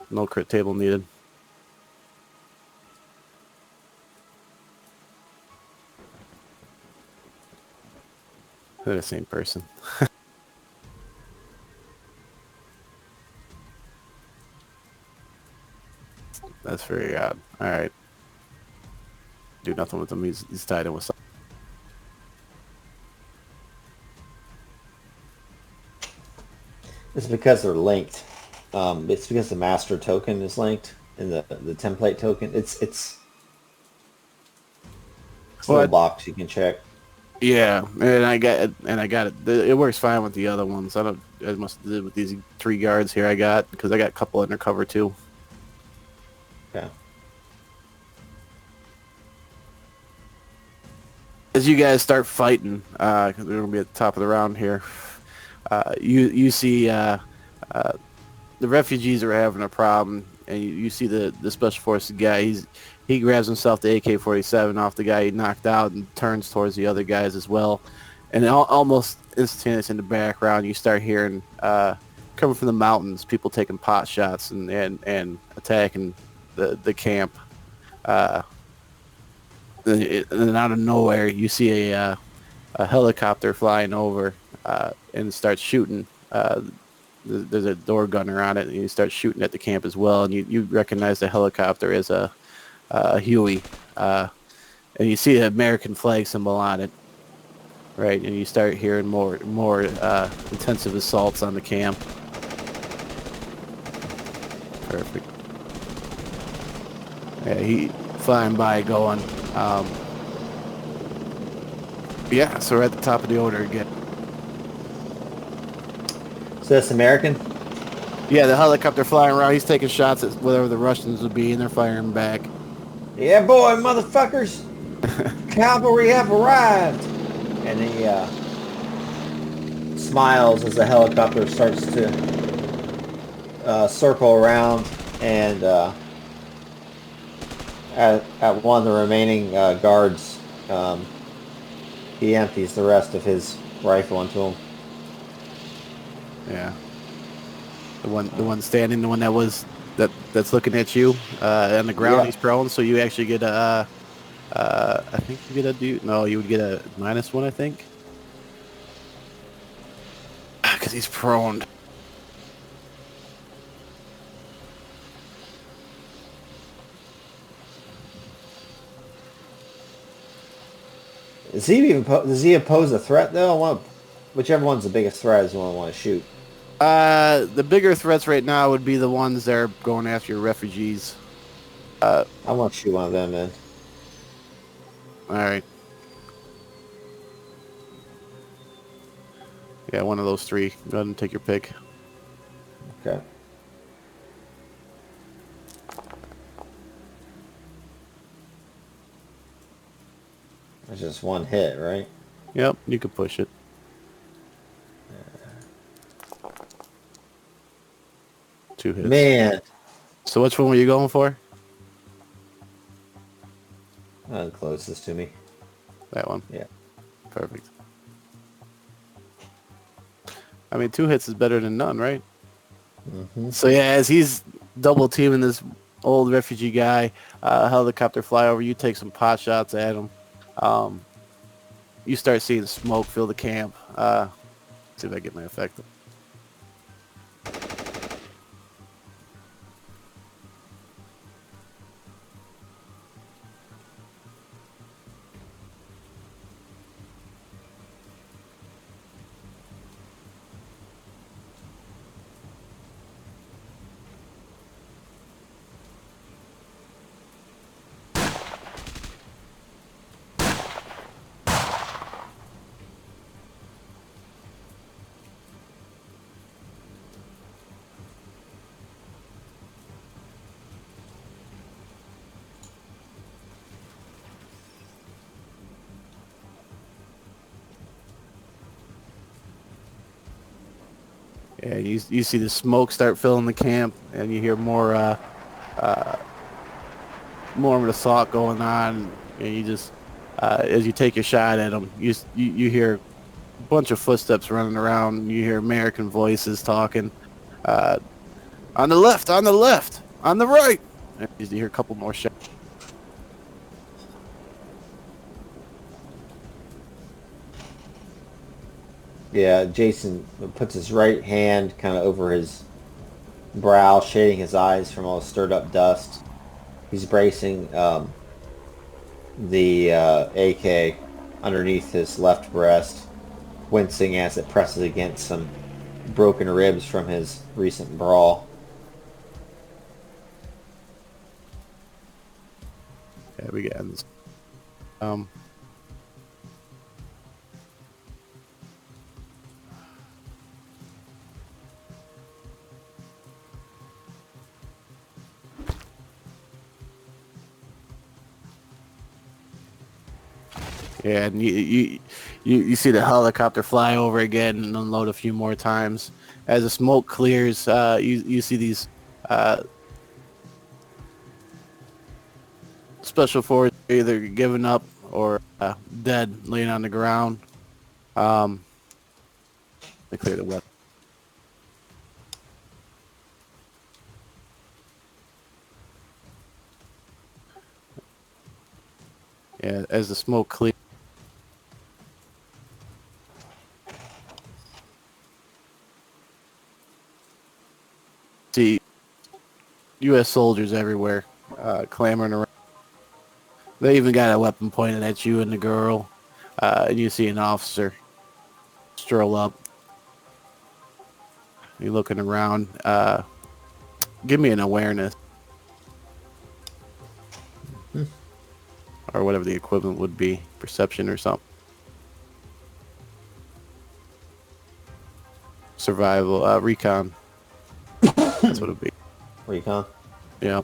No crit table needed. They're the same person. That's very odd. All right. Do nothing with him. He's tied in with something. It's because they're linked. It's because the master token is linked and the template token. It's a little What? box you can check. Yeah, and I got it. It works fine with the other ones. I must have did with these 3 guards here I got, because I got a couple undercover too. Okay. As you guys start fighting, because we're gonna be at the top of the round here, you see the refugees are having a problem, and you see the special forces guy. He grabs himself the AK-47 off the guy he knocked out and turns towards the other guys as well. And almost instantaneous in the background, you start hearing coming from the mountains, people taking pot shots and attacking the camp. And out of nowhere, you see a helicopter flying over and starts shooting. There's a door gunner on it, and you start shooting at the camp as well. And you recognize the helicopter as a Huey, and you see the American flag symbol on it, right? And you start hearing more intensive assaults on the camp. Perfect. Yeah, he flying by, going. Yeah, so we're at the top of the order again. So that's American? Yeah, the helicopter flying around. He's taking shots at whatever the Russians would be, and they're firing back. Yeah, boy, motherfuckers! Cavalry have arrived! And he smiles as the helicopter starts to circle around, and at one of the remaining guards, he empties the rest of his rifle into him. Yeah. The one standing, the one that's looking at you on the ground. Yeah. He's prone, so you actually get a. I think you get a no. You would get a -1, I think, because he's prone. Does he oppose a threat though? Whichever one's the biggest threat is the one I want to shoot. The bigger threats right now would be the ones that are going after your refugees. I want to shoot one of them then. All right. Yeah, one of those 3. Go ahead and take your pick. Okay. That's just one hit, right? Yep, you can push it. Two hits. Man. So which one were you going for? Closest to me. That one. Yeah. Perfect. I mean, 2 hits is better than none, right? Mm-hmm. So yeah, as he's double teaming this old refugee guy, helicopter fly over, you take some pot shots at him. You start seeing smoke fill the camp. See if I get my effect. Yeah, you see the smoke start filling the camp, and you hear more of an assault going on, and you just as you take your shot at them, you hear a bunch of footsteps running around. You hear American voices talking, on the left, on the left, on the right. And you hear a couple more shots. Yeah, Jason puts his right hand kind of over his brow, shading his eyes from all the stirred up dust. He's bracing the AK underneath his left breast, wincing as it presses against some broken ribs from his recent brawl. Yeah, we got this. Um, yeah, and you see the helicopter fly over again and unload a few more times. As the smoke clears, you see these special forces either giving up or dead, laying on the ground. Um, they clear the weapon. Yeah, as the smoke clears. See U.S. soldiers everywhere, clamoring around. They even got a weapon pointed at you and the girl. And you see an officer stroll up. You're looking around. Give me an awareness. Or whatever the equivalent would be. Perception or something. Survival. Recon. That's what it'd be. Recon? Yeah.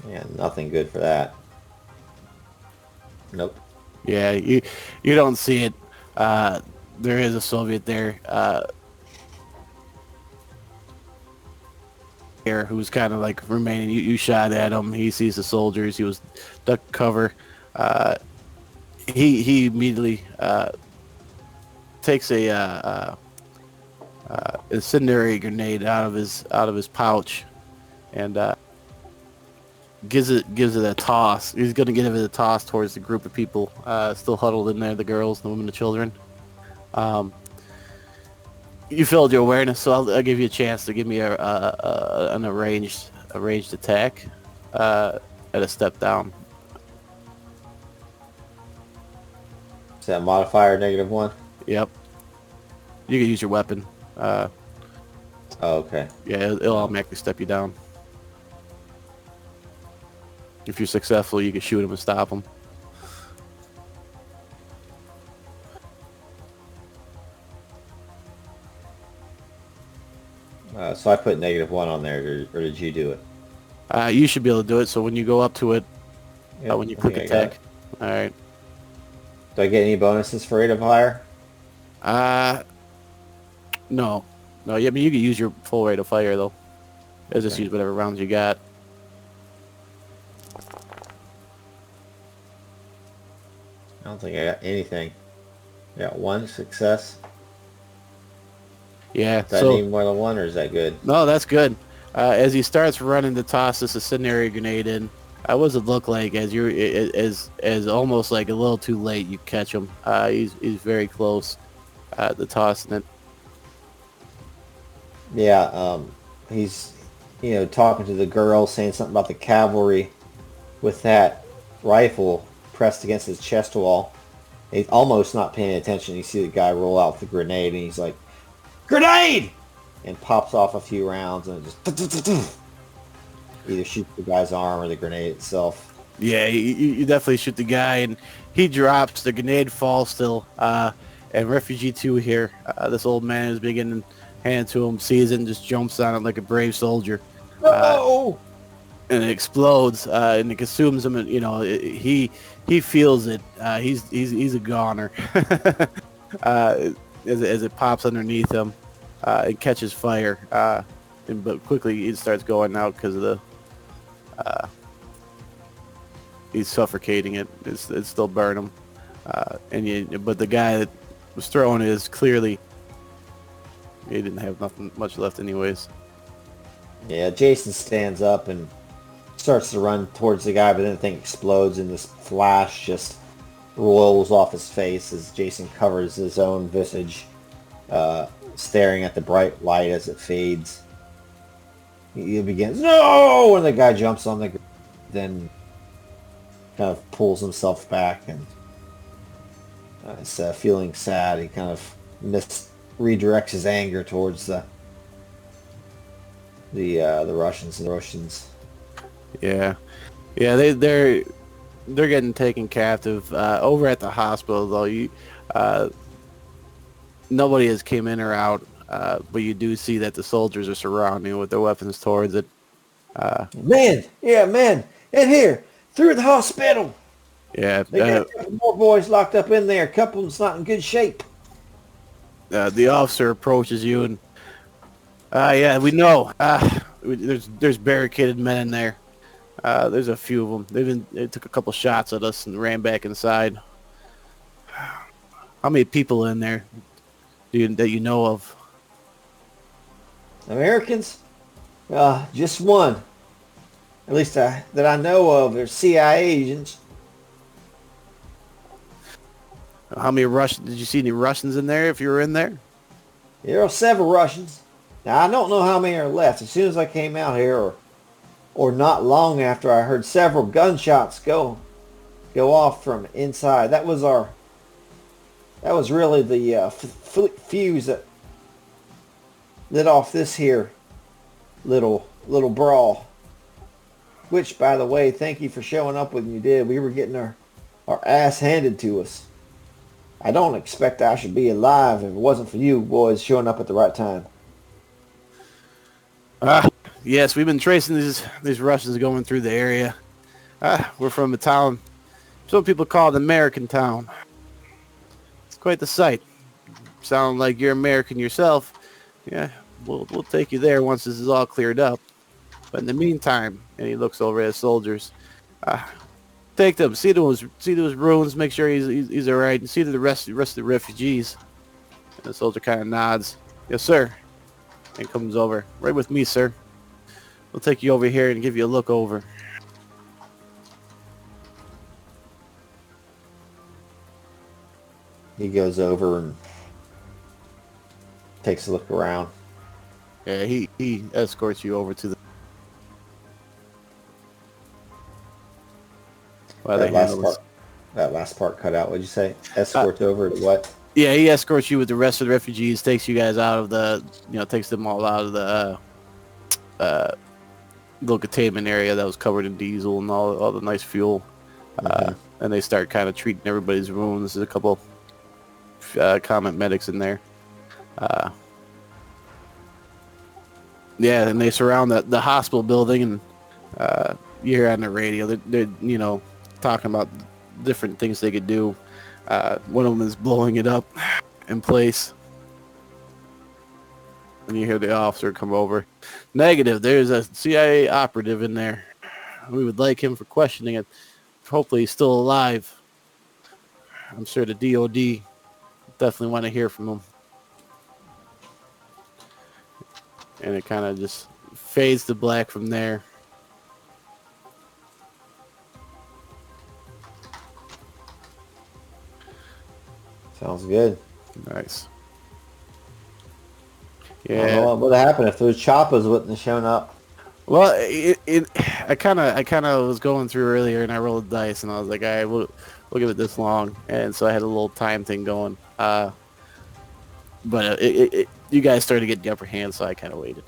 Yeah, nothing good for that. Nope. Yeah, you don't see it. There is a Soviet there. Here who's kind of like remaining. You shot at him. He sees the soldiers. He was duck cover. He immediately takes a incendiary grenade out of his pouch and gives it a toss. He's gonna give it a toss towards the group of people still huddled in there, the girls, the women, the children. You filled your awareness, so I'll give you a chance to give me an arranged attack at a step down. Is that modifier -1? Yep. You can use your weapon. Oh, okay. Yeah, it'll automatically step you down. If you're successful, you can shoot him and stop him. So I put -1 on there, or did you do it? You should be able to do it. So when you go up to it, Yep, when you I click think I got attack, all right. Do I get any bonuses for rate of fire? No. Yeah, but you can use your full rate of fire though. Just Okay. use whatever rounds you got. I don't think I got anything. I got 1 success. Yeah. Is that So need more than 1, or is that good? no, that's good. As he starts running to toss this incendiary grenade in, what does it look like as you're as almost like a little too late? You catch him. He's very close to tossing it. Yeah, he's, talking to the girl, saying something about the cavalry with that rifle pressed against his chest wall. He's almost not paying attention. You see the guy roll out the grenade, and he's like, "Grenade!" and pops off a few rounds, and it just either shoots the guy's arm or the grenade itself. Yeah, you definitely shoot the guy, and he drops. The grenade falls still. And refugee 2 here, this old man is beginning hand to him, sees it, and just jumps on it like a brave soldier. No! And it explodes, and it consumes him. And he feels it. He's a goner. As it pops underneath him, it catches fire. But quickly it starts going out because of the. He's suffocating it. It's still burning him. But the guy that was throwing it is clearly. He didn't have nothing much left, anyways. Yeah, Jason stands up and starts to run towards the guy, but then the thing explodes, and this flash just rolls off his face as Jason covers his own visage, staring at the bright light as it fades. He begins, no! And the guy jumps on the ground, then kind of pulls himself back and is feeling sad. He kind of redirects his anger towards the Russians and the Russians. Yeah, yeah, they're getting taken captive over at the hospital. Though nobody has came in or out, but you do see that the soldiers are surrounding with their weapons towards it. Men, yeah, men, in here, through the hospital. Yeah, They got a couple more boys locked up in there. A couple of them's not in good shape. the officer approaches you and, yeah, we know. There's barricaded men in there. There's a few of them. They took a couple shots at us and ran back inside. How many people in there that you know of? Americans? Just one. At least that I know of. They're CIA agents. How many Russians? Did you see any Russians in there if you were in there? There are several Russians. Now, I don't know how many are left. As soon as I came out here, or not long after, I heard several gunshots go off from inside. That was really the fuse that lit off this here little brawl. Which, by the way, thank you for showing up when you did. We were getting our ass handed to us. I don't expect I should be alive if it wasn't for you boys showing up at the right time. Yes, we've been tracing these Russians going through the area. We're from a town some people call it American Town. It's quite the sight. Sound like you're American yourself. Yeah, we'll take you there once this is all cleared up. But in the meantime, and he looks over at his soldiers, take them, see those ruins, make sure he's all right, and see to the rest of the refugees. And the soldier kind of nods. Yes, sir. And comes over. Right with me, sir. We'll take you over here and give you a look over. He goes over and takes a look around. Yeah, he escorts you over to the... That last part cut out. What'd you say? Escort over to what? Yeah, he escorts you with the rest of the refugees, takes you guys out of the, takes them all out of the little containment area that was covered in diesel and all the nice fuel. And they start kind of treating everybody's wounds. There's a couple combat medics in there. Yeah, and they surround the hospital building, and you hear on the radio, they're talking about different things they could do. One of them is blowing it up in place. And you hear the officer come over. Negative, there's a CIA operative in there. We would like him for questioning it. Hopefully he's still alive. I'm sure the DOD definitely want to hear from him. And it kind of just fades to black from there. Sounds good. Nice. Yeah. I don't know what would have happened if those choppers wouldn't have shown up. Well, I kind of was going through earlier, and I rolled the dice, and I was like, all right, we'll give it this long, and so I had a little time thing going. But you guys started getting the upper hand, so I kind of waited.